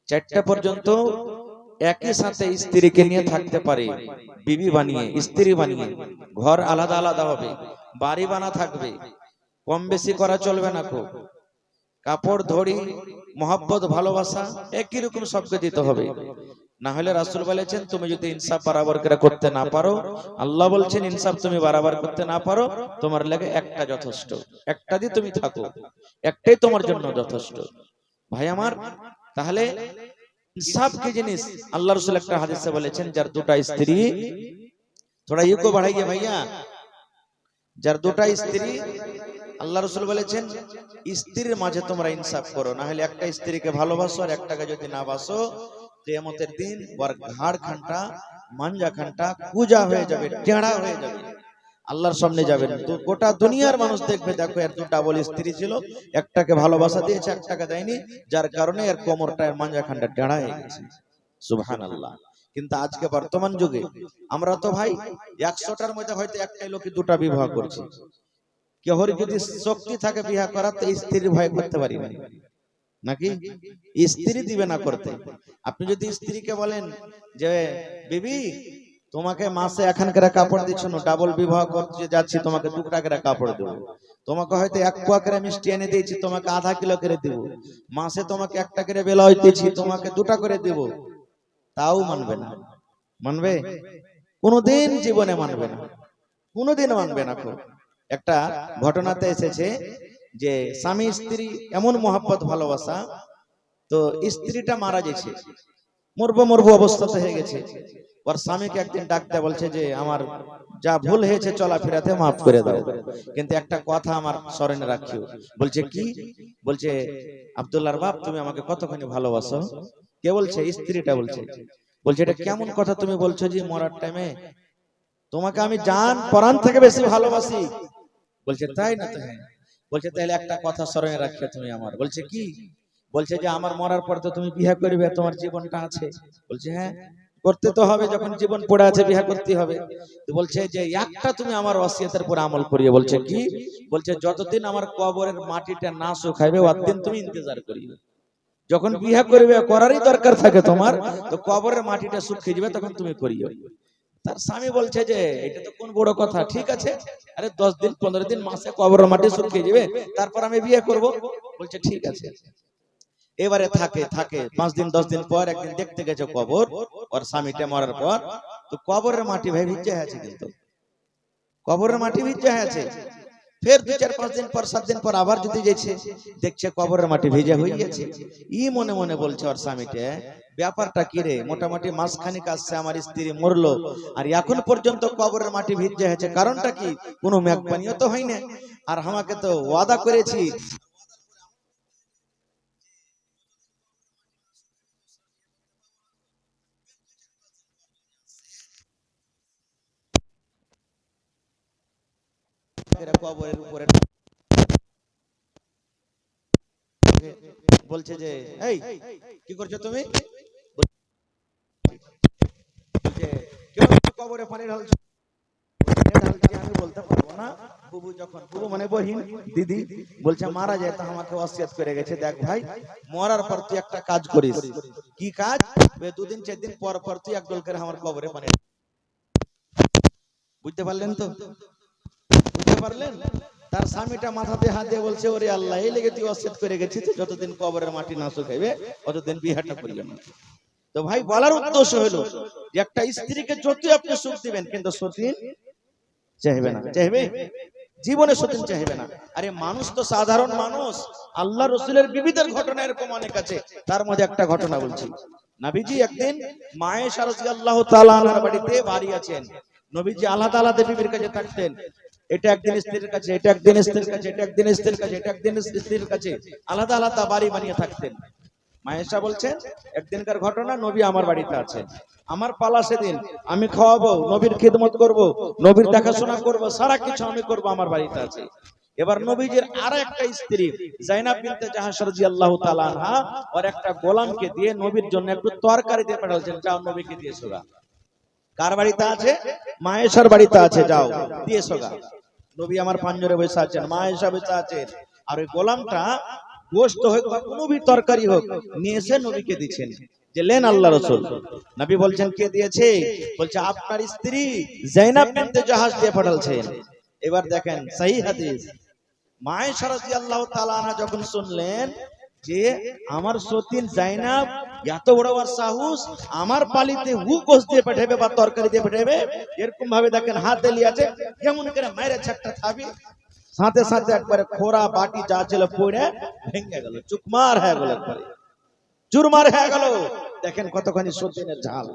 4টা পর্যন্ত একই সাথে স্ত্রীকে নিয়ে থাকতে পারে, বিবি বানিয়ে, স্ত্রী বানিয়ে। ঘর আলাদা আলাদা হবে, বাড়ি বানা থাকবে, কম বেশি করা চলবে না। কাপড় ধড়ি মহব্বত ভালোবাসা একই রকম সবকে দিতে হবে। না হলে রাসূল বলেছেন তুমি যদি ইনসাফ বরাবর করে করতে না পারো, আল্লাহ বলছেন ইনসাফ তুমি বরাবর করতে না পারো, তোমার লাগে একটা যথেষ্ট, একটা দিয়ে তুমি থাকো, একটাই তোমার জন্য যথেষ্ট। ভাই আমার, তাহলে ইনসাফ কি জিনিস আল্লাহ রাসূল একটা হাদিসে বলেছেন, যার দুটা স্ত্রী, थोड़ा ইকো বাড়াইয়ে ভাইয়া, যার দুটা স্ত্রী, আল্লাহ রাসূল বলেছেন স্ত্রীর মাঝে তোমরা ইনসাফ করো, না হলে একটা স্ত্রীকে ভালোবাসো আর একটাকে যদি না বাসো, কিয়ামতের দিন ওর ঘাড় খানটা, মানজা খানটা কুজা হয়ে যাবে, টেঁড়া হয়ে যাবে, আল্লাহর সামনে যাবেন তো গোটা দুনিয়ার মানুষ দেখবে, দেখো এর দুটা বলি স্ত্রী ছিল, একটাকে ভালোবাসা দিয়েছে, একটাকে দেয়নি, যার কারণে এর কোমরটা, এর মানজা খানটা টেঁড়া হয়ে গেছে। সুবহানাল্লাহ। কিন্তু আজকে বর্তমান যুগে আমরা তো ভাই 100টার মধ্যে হয়তো একটাই লোকই দুটা বিবাহ করছে। কেহর যদি শক্তি থাকে বিবাহ করার, তো স্ত্রীর ভয় করতে পারি না, নাকি স্ত্রী দিবে না করতে। আপনি যদি স্ত্রীকে বলেন যে বিবি তোমাকে মাসে এখানকার কাপড় দিচ্ছ না, ডাবল বিবাহ করতে যাচ্ছি, তোমাকে 2 টাকা করে কাপড় দেবো, তোমাকে হয়তো 1 পোয়া করে মিষ্টি এনে দিয়েছি, তোমাকে আধা কিলো করে দেব, মাসে তোমাকে 1 টাকা করে ব্লাউজ দিয়েছি, তোমাকে 2টা করে দেব, তাও মানবে না। মানবে? কোনোদিন জীবনে মানবে না, কোনোদিন মানবে না। একটা ঘটনাতে এসেছে যে স্বামী স্ত্রী এমন মহব্বত ভালোবাসা, তো স্ত্রীটা মারা গেছে, মরবো অবস্থাতে হয়ে গেছে। ওর স্বামীকে একদিন ডাকতে বলছে যে আমার যা ভুল হয়েছে চলাফেরাতে মাফ করে দাও, কিন্তু একটা কথা আমার স্মরণে রাখিও। বলছে কি? বলছে আব্দুল্লাহর বাপ তুমি আমাকে কতখানি ভালোবাসো। কে বলছে? স্ত্রীটা বলছে। বলছে এটা কেমন কথা তুমি বলছো যে মরার টাইমে তোমাকে আমি জান প্রাণ থেকে বেশি ভালোবাসি। বলছে তাই না? তো হ্যাঁ। বলছে তাহলে একটা কথা স্মরণে রাখবে তুমি আমার। বলছে কি? বলছে যে আমার মরার পর তো তুমি বিয়ে করবে, তোমার জীবনটা আছে। বলছে হ্যাঁ করতে তো হবে, যখন জীবন পড়ে আছে বিয়ে করতে হবে। তো বলছে যে একটা তুমি আমার ওসিয়তের উপর আমল করিও। বলছে কি? বলছে যতদিন আমার কবরের মাটিটা না শুকাইবে ততদিন তুমি ইন্তজার করিও। যখন বিয়ে করবে, করারই দরকার থাকে তোমার, তো কবরের মাটিটা শুকিয়ে যাবে তখন তুমি করিও। তার স্বামী বলছে যে এটা তো কোন বড় কথা, ঠিক আছে, আরে 10 দিন 15 দিন মাসে কবরের মাটি শুকিয়ে যাবে, তারপর আমি বিয়ে করব। বলছে ঠিক আছে। এবারে থাকে 5 দিন 10 দিন পর একদিন দেখতে গেছে কবর, ওর স্বামীটা মরার পর, তো কবরের মাটি ভাই ভিজে আছে, কিন্তু কবরের মাটি ভিজে আছে। ফের 2-4-5 দিন পর 7 দিন পর আবার যদি যাচ্ছে, দেখছে কবরের মাটি ভিজে হয়ে গেছে। ই মনে মনে বলছে ওর স্বামীটা, ব্যাপারটা কি রে, মোটামুটি মাসখানিক আসছে আমার স্ত্রী মরলো, আর এখন পর্যন্ত কবরের মাটি ভিজে আছে, কারণটা কি? কোনো মেঘপানিও তো হয় না, আর আমাকে তো ওয়াদা করেছি কবরের উপরে। বলছে যে এই কি করছো তুমি? কবরে পানি ঢালছো? আমি বলতে পারবো না। বুবু যখন, বুবু মানে বহিন, দিদি বলছে মারা যায় তো আমাকে ওসিয়ত করে গেছে, দেখ ভাই মরার পর তুই একটা কাজ করিস। কি কাজ? 2 দিন 4 দিন পর পর তুই একদল করে আমার কবরে পানি। বুঝতে পারলেন তো? বুঝতে পারলেন? তার স্বামীটা মাথাতে হাত দিয়ে বলছে ওরে আল্লাহ, এই লেগে তুই ওসিয়ত করে গেছিস, যতদিন কবরের মাটি না শুকাইবে ততদিন বিহারটা করিও না। তো ভাই বলার উদ্দেশ্য হলো যে একটা স্ত্রীকে যতই আপনি সুখ দিবেন, কিন্তু সতীন চাইবে না, চাইবে জীবনে সতীন চাইবে না। আরে মানুষ তো সাধারণ মানুষ, আল্লাহ রসুলের বিবিধের ঘটনা এরকম অনেক আছে। তার মধ্যে একটা ঘটনা বলছি। নবীজি একদিন মায়েশা রাদিয়াল্লাহু তাআলা আনহার বাড়িতে বাড়ি আছেন। নবীজি আলাদা আলাদা বিবির কাছে থাকতেন। এটা একদিন স্ত্রীর কাছে, এটা একদিন স্ত্রীর কাছে, এটা একদিন স্ত্রীর কাছে, এটা একদিন স্ত্রীর কাছে, আলাদা আলাদা বাড়ি বানিয়ে থাকতেন। মায়েশা বলছেন একদিনকার ঘটনা, নবী আমার বাড়িতে আছেন, আমার পালা সেদিন, আমি খাওয়াবো, নবীর খিদমত করব, নবীর দেখাশোনা করব, সারা কিছু আমি করব, আমার বাড়িতে আছে। এবার নবীজির আর একটা স্ত্রী যায়নাব বিনতে জাহাশ রাদিয়াল্লাহু তাআলা আনহা আর একটা গোলামকে দিয়ে নবীর জন্য একটু তরকারি দিয়ে পাঠালেন, যাও নবীকে দিয়ে এসোগা। কার বাড়িতে আছে? মায়েশার বাড়িতে আছে, যাও দিয়ে এসোগা। নবী আমার পাঞ্জরে বসে আছেন, মায়েশা বসে আছেন, আর ওই গোলামটা গোশত হোক বা কোনো ভি তরকারি হোক, নিয়ে এসে নবীকে দিচ্ছেন যে লেন আল্লাহ রাসূল। নবী বলছেন কে দিয়েছে? বলছে আপনার স্ত্রী যায়েনব বিনতে জাহাশ দিয়ে পাঠালছেন। এবার দেখেন সহিহ হাদিস, মা আয়েশা রাদিয়াল্লাহু তাআলা আনহা যখন শুনলেন যে আমার সতীন যায়েনব এত বড় বড় সাহস, আমার পালিতে হু গোশ দিয়ে পাঠাবে বা তরকারি দিয়ে পাঠাবে, এরকম ভাবে দেখেন হাতে লিয়াছে, কেমন করে মাইরা ছাকটা খাবি, সাথে সাথে একবারে খোরা বাটি যা ছিল পড়ে ভেঙে গেল, চুকমার হয়ে গেল, একবারে চুরমার হয়ে গেল। দেখেন কতখানি সতীনের ঝাল।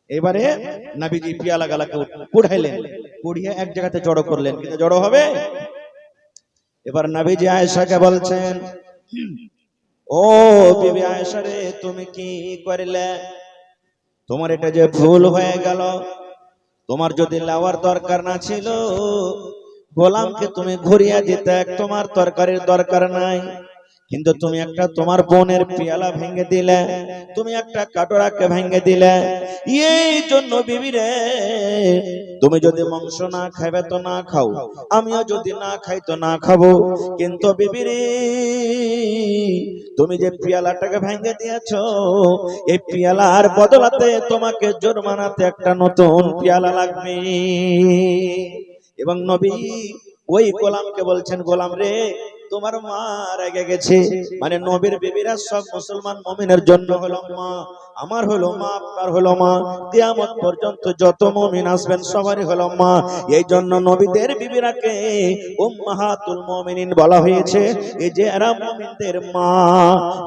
এবারে নবীজি পিয়ালা গালাকে পুড়াইলেন, পুড়িয়ে এক জায়গাতে জড়ো করলেন, কিন্তু জড়ো হবে। এবার নবীজি আয়েশাকে বলছেন, ও বিবি আয়েশা রে, তুমি কি করলে? তোমার এটা যে ভুল হয়ে গেল। তোমার যদি লাওয়ার দরকার না ছিল, গোলামকে তুমি ঘুরিয়ে দিতে, তোমার তরকারির দরকার নাই, কিন্তু তুমি একটা তোমার বোনের পিয়ালা ভেঙে দিলে, তুমি একটা কাটোরাকে ভেঙে দিলে। এই জন্য বিবি রে, তুমি যদি মাংস না খাবে তো না খাও, আমিও যদি না খাই তো না খাবো, কিন্তু বিবি রে, তুমি যে পিয়ালাটাকে ভেঙে দিয়েছো, এই পিয়ালার বদলাতে তোমাকে জরিমানাতে একটা নতুন পিয়ালা লাগবে। এবং নবী ওই গোলামকে বলছেন, গোলাম রে, তোমার মা রেগে গেছে। মানে নবীর বিবিরা সব মুসলমান মুমিনের জন্য হলো মা, আমার হলো মা, আপনার হলো মা, কিয়ামত পর্যন্ত যত মুমিন আসবেন সবারই হলো মা। এই জন্য নবীদের বিবিরাকে উম্মাহাতুল মুমিনিন বলা হয়েছে, এই যে এরা মুমিনদের মা।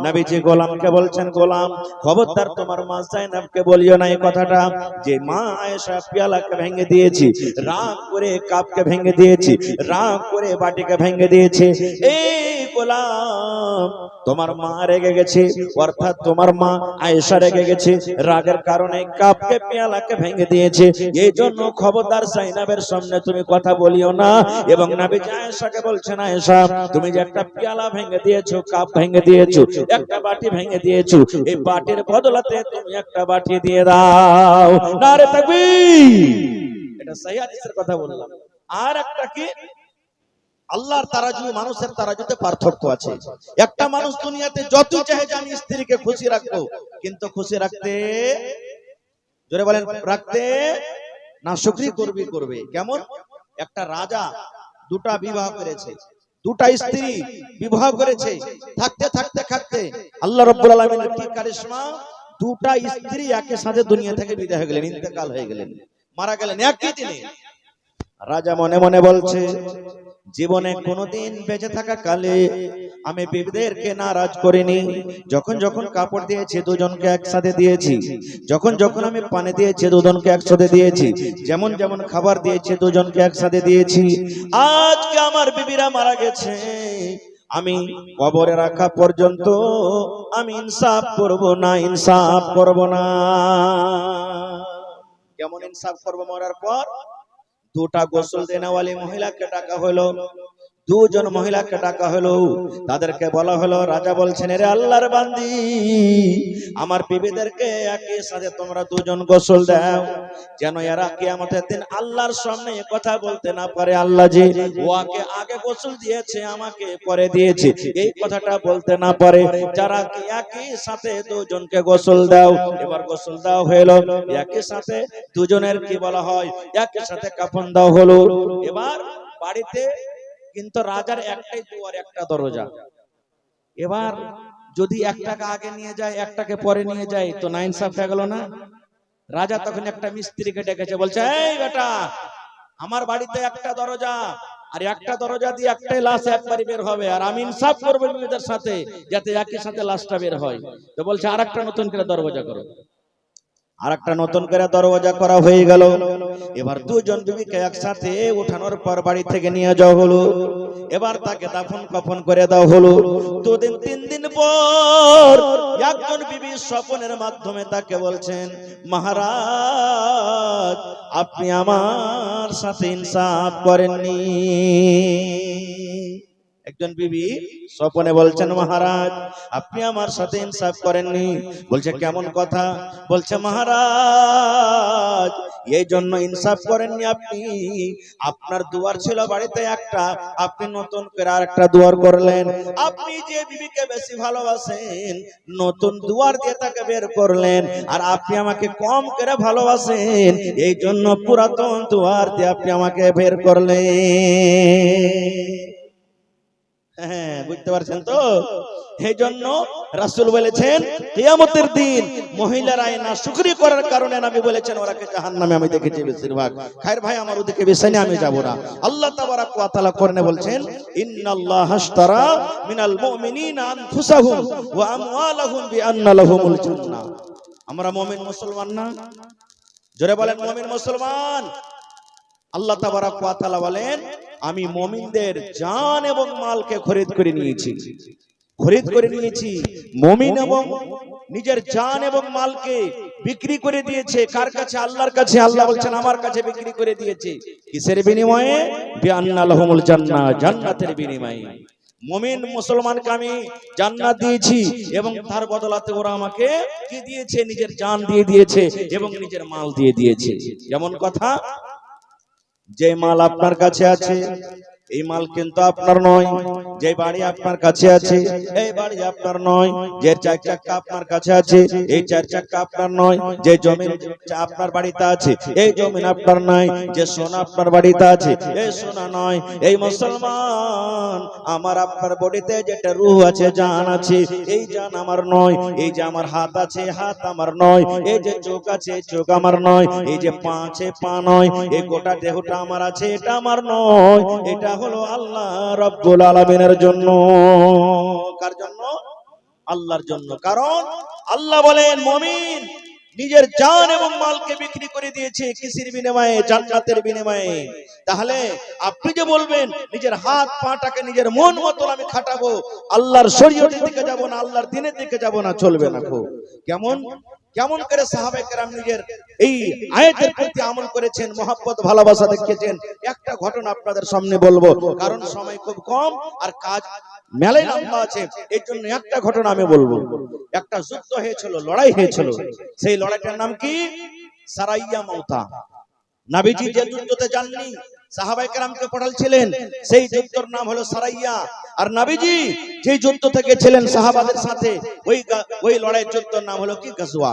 নবীজি গোলামকে বলছেন, গোলাম খবরদার তোমার মা যায়েনবকে বলিও না এই কথাটা, যে মা আয়েশা পিয়ালাকে ভেঙে দিয়েছি, রাগ করে কাপকে ভেঙে দিয়েছি, রাগ করে বাটিকে ভেঙে দিয়েছে। এই গোলাম, তোমার মা রেগে গেছে, অর্থাৎ তোমার মা আয়েশা রেগে গেছে, রাগের কারণে কাপকে পেয়ালাকে ভেঙে দিয়েছে। এই জন্য খবরদার যায়েনবের সামনে তুমি কথা বলিও না। এবং নবী আয়েশাকে বলছেন, আয়েশা তুমি যে একটা পেয়ালা ভেঙে দিয়েছো, কাপ ভেঙে দিয়েছো, একটা বাটি ভেঙে দিয়েছো, এই বাটির বদলাতে তুমি একটা বাটি দিয়ে দাও। নারে তাকবীর। এটা সহিহ হাদিসের কথা বললাম। আর একটা কি, আল্লাহর তারাজু মানুষের তারাজুতে পার্থক্য আছে। একটা মানুষ দুনিয়াতে যত চাহে যে আমি স্ত্রীকে খুশি রাখবো, কিন্তু খুশি রাখতে, জোরে বলেন, রাখতে না শুকরি করবে। কেমন? একটা রাজা দুটা বিবাহ করেছে, দুটা স্ত্রী বিবাহ করেছে, থাকতে থাকতে থাকতে আল্লাহ রাব্বুল আলামিনের কি কারিশমা, দুটা স্ত্রী একই সাথে দুনিয়া থেকে বিদায় হয়ে গেলেন, ইন্তেকাল হয়ে গেলেন, মারা গেলেন একই দিনে। রাজা মনে মনে বলছে, জীবনে কোনোদিন বেঁচে থাকা কালে আমি বিবিদেরকে নারাজ করিনি। যখন যখন কাপড় দিয়েছি দুজনকে একসাথে দিয়েছি, যখন যখন আমি পানি দিয়েছি দুজনকে একসাথে দিয়েছি, যেমন যেমন খাবার দিয়েছি দুজনকে একসাথে দিয়েছি। আজকে আমার বিবিরা মারা গেছে, আমি কবরে রাখা পর্যন্ত আমি ইনসাফ করব না, ইনসাফ করব না। কেমন ইনসাফ করব? মরার পর দুটা গোসল দেনেওয়ালি মহিলাকে ডাকা হলো, দুজন মহিলাকে ডাকা হলো, তাদেরকে বলা হলো, রাজা বলছেন, রে আল্লাহর বান্দি, আমার বিবিদেরকে একই সাথে তোমরা দুজন গোসল দাও, যেন এরা কিয়ামতের দিন আল্লাহর সামনে কথা বলতে না পারে, আল্লাহ যে ওকে আগে গোসল দিয়েছে আমাকে পরে দিয়েছে, এই কথাটা বলতে না পারে। যারা কি একই সাথে দুজনকে গোসল দাও। এবার গোসল দাও হলো, একই সাথে দুজনের কি বলা হয়, একই সাথে কাফন দাও হলো। এবার বাড়িতে কিন্তু রাজার একটাই দুয়ার, একটা দরজা। এবার যদি একটাকে আগে নিয়ে যায় একটাকে পরে নিয়ে যায় তো না ইনসাফ হয়ে গেল না? রাজা তখন একটা মিস্ত্রিকে ডেকেছে, বলছে, এই বেটা, আমার বাড়িতে একটা দরজা, আর একটা দরজা দিয়ে একটাই লাশ একবারই বের হবে, আর আমি ইনসাফ করবো বিবিদের সাথে যাতে একই সাথে লাশটা বের হয়। তো বলছে, আর একটা নতুন করে দরজা করো। আর একটা নতুন করে দরজা করা হয়ে গেল। এবার দুজন বিবিকে একসাথে উঠানোর পর বাড়ি থেকে নিয়ে যাওয়া হলো। এবার তাকে দাফন কাফন করে দেওয়া হলো। দুদিন তিন দিন পর একজন বিবি স্বপ্নের মাধ্যমে তাকে বলছেন, মহারাজ, আপনি আমার সাথে ইনসাফ করেননি। একজন বিবি স্বপনে বলছেন, মহারাজ আপনি আমার সাথে ইনসাফ করেননি। বলছে কেমন কথা? বলছে মহারাজ এই জন্য ইনসাফ করেননি, আপনি আপনার দুয়ার ছিল বাড়িতে একটা, আপনি নতুন করে আরেকটা দুয়ার করলেন। আপনি যে বিবিকে বেশি ভালোবাসেন নতুন দুয়ার দিয়ে তাকে বের করলেন, আর আপনি আমাকে কম করে ভালোবাসেন এই জন্য পুরাতন দুয়ার দিয়ে আপনি আমাকে বের করলেন। হ্যাঁ, বুঝতে পারছেন তো? এই জন্য রাসূল বলেছেন কিয়ামতের দিন মহিলারা না শুকরিয়া করার কারণে নবী বলেছেন ওরাকে জাহান্নামে আমি দেখেছি বেশিরভাগ। খায়ের ভাই আমার ওদিকে বিষয় নিয়ে আমি যাব না। আল্লাহ তাবারাক ওয়া তাআলা কোরআনে বলছেন ইন্নাল্লাহা আশতারা মিনাল মুমিনিনা আনফুসাহুম ওয়া আমওয়ালাহুম বিআন্না লাহুমুল জান্নাহ। আমরা মুমিন মুসলমান না? জোরে বলেন মুমিন মুসলমান। আল্লাহ তাবারাক ওয়া তাআলা বলেন আমি মুমিনদের জান এবং মালকে খরিদ করে নিয়েছি। মুমিন এবং নিজের জান এবং মালকে বিক্রি করে দিয়েছে কার কাছে? আল্লাহর কাছে। আল্লাহ বলছেন আমার কাছে বিক্রি করে দিয়েছে। কিসের বিনিময়ে? বিআন্না লাহুমুল জান্নাহ, জান্নাতের বিনিময়ে। মুমিন মুসলমানকে আমি জান্নাত দিয়েছি এবং তার বদলাতে ওরা আমাকে কি দিয়েছে? নিজের জান দিয়ে দিয়েছে এবং নিজের মাল দিয়ে দিয়েছে। যেমন কথা, যে মাল আপনার কাছে আছে এই মাল কিন্তু আপনার নয়। যে বাড়ি আপনার কাছে আছে এই বাড়ি আপনার নয়। যে চার চাক্কা আপনার কাছে আছে এই চার চাক্কা আপনার নয়। যে জমি আপনার বাড়িতে আছে এই জমি আপনার নয়। যে সোনা আপনার বাড়িতে আছে এই সোনা নয়। এই মুসলমান আমার আপনার বডিতে যেটা রূহ আছে, জান আছে, এই জান আমার নয়। এই যে আমার হাত আছে হাত আমার নয়। এই যে চোখ আছে চোখ আমার নয়। এই যে পা আছে পা নয়। এই গোটা দেহটা আমার আছে এটা আমার নয়। এটা হলো আল্লাহ রাব্বুল আলামিনের জন্য। কার জন্য? আল্লাহর জন্য। কারণ আল্লাহ বলেন মুমিন নিজের জান এবং মালকে বিক্রি করে দিয়েছে কিসের বিনিময়ে? জান্নাতের বিনিময়ে। তাহলে আপনি যে বলবেন নিজের হাত পাটাকে নিজের মন মতো আমি খাটাবো, আল্লাহর শরীয়তের দিকে যাব না, আল্লাহর দ্বীনের দিকে যাব না, চলবে না। কেমন কেমন করে সাহাবায়ে কেরাম নিজের এই আয়াতের প্রতি আমল করেছেন, মহব্বত ভালোবাসা দেখিয়েছেন। একটা ঘটনা আপনাদের সামনে বলবো, কারণ সময় খুব কম আর কাজ মেলাই লম্বা আছে, এই জন্য একটা ঘটনা আমি বলবো। একটা যুদ্ধ হয়েছিল, লড়াই হয়েছিল। সেই লড়াইটার নাম কি? সারাইয়া মাউতা। নবীজি যে যুদ্ধতে যাননি, সাহাবায়ে কেরামকে পাঠালছিলেন, সেই যুদ্ধের নাম হলো সারাইয়া। আর নবীজি যে যুদ্ধ থেকে ছিলেন সাহাবাদের সাথে, ওই লড়াইয়ের যুদ্ধের নাম হলো কি? গাজওয়া।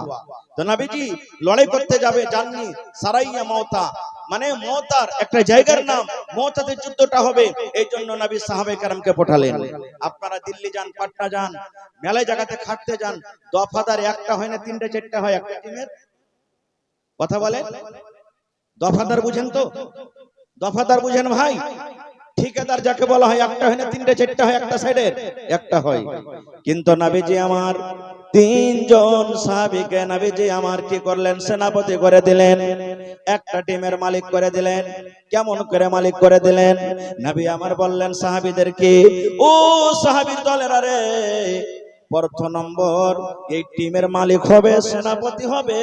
তো নবীজি লড়াই করতে যাবে যাননি, সারাইয়া মাউতা মানে মওতার একটা জায়গার নাম, মওতাতে যুদ্ধটা হবে, এই জন্য নবী সাহাবায়ে কেরামকে পাঠালেন। আপনারা দিল্লি যান, পাটনা যান, মেলায় জায়গাতে খাটতে যান, দফাদার একটা হয় না তিনটা চারটা হয় একটা টিমের। কথা বলে দফাদার বুঝেন তো? দফাদার বুঝেন ভাই? ঠিকাদার যাকে বলা হয় একটা হয় না তিনটা চারটা হয় একটা সাইডের একটা হয়। কিন্তু নবীজি আমার তিনজন সাহাবীকে নবীজি আমার কি করলেন? সেনাপতি করে দিলেন, একটা টিমের মালিক করে দিলেন। কেমন করে মালিক করে দিলেন? নবী আমার বললেন সাহাবীদেরকে, ও সাহাবীর দলেরা রে, প্রথম নম্বর এই টিমের মালিক হবে, সেনাপতি হবে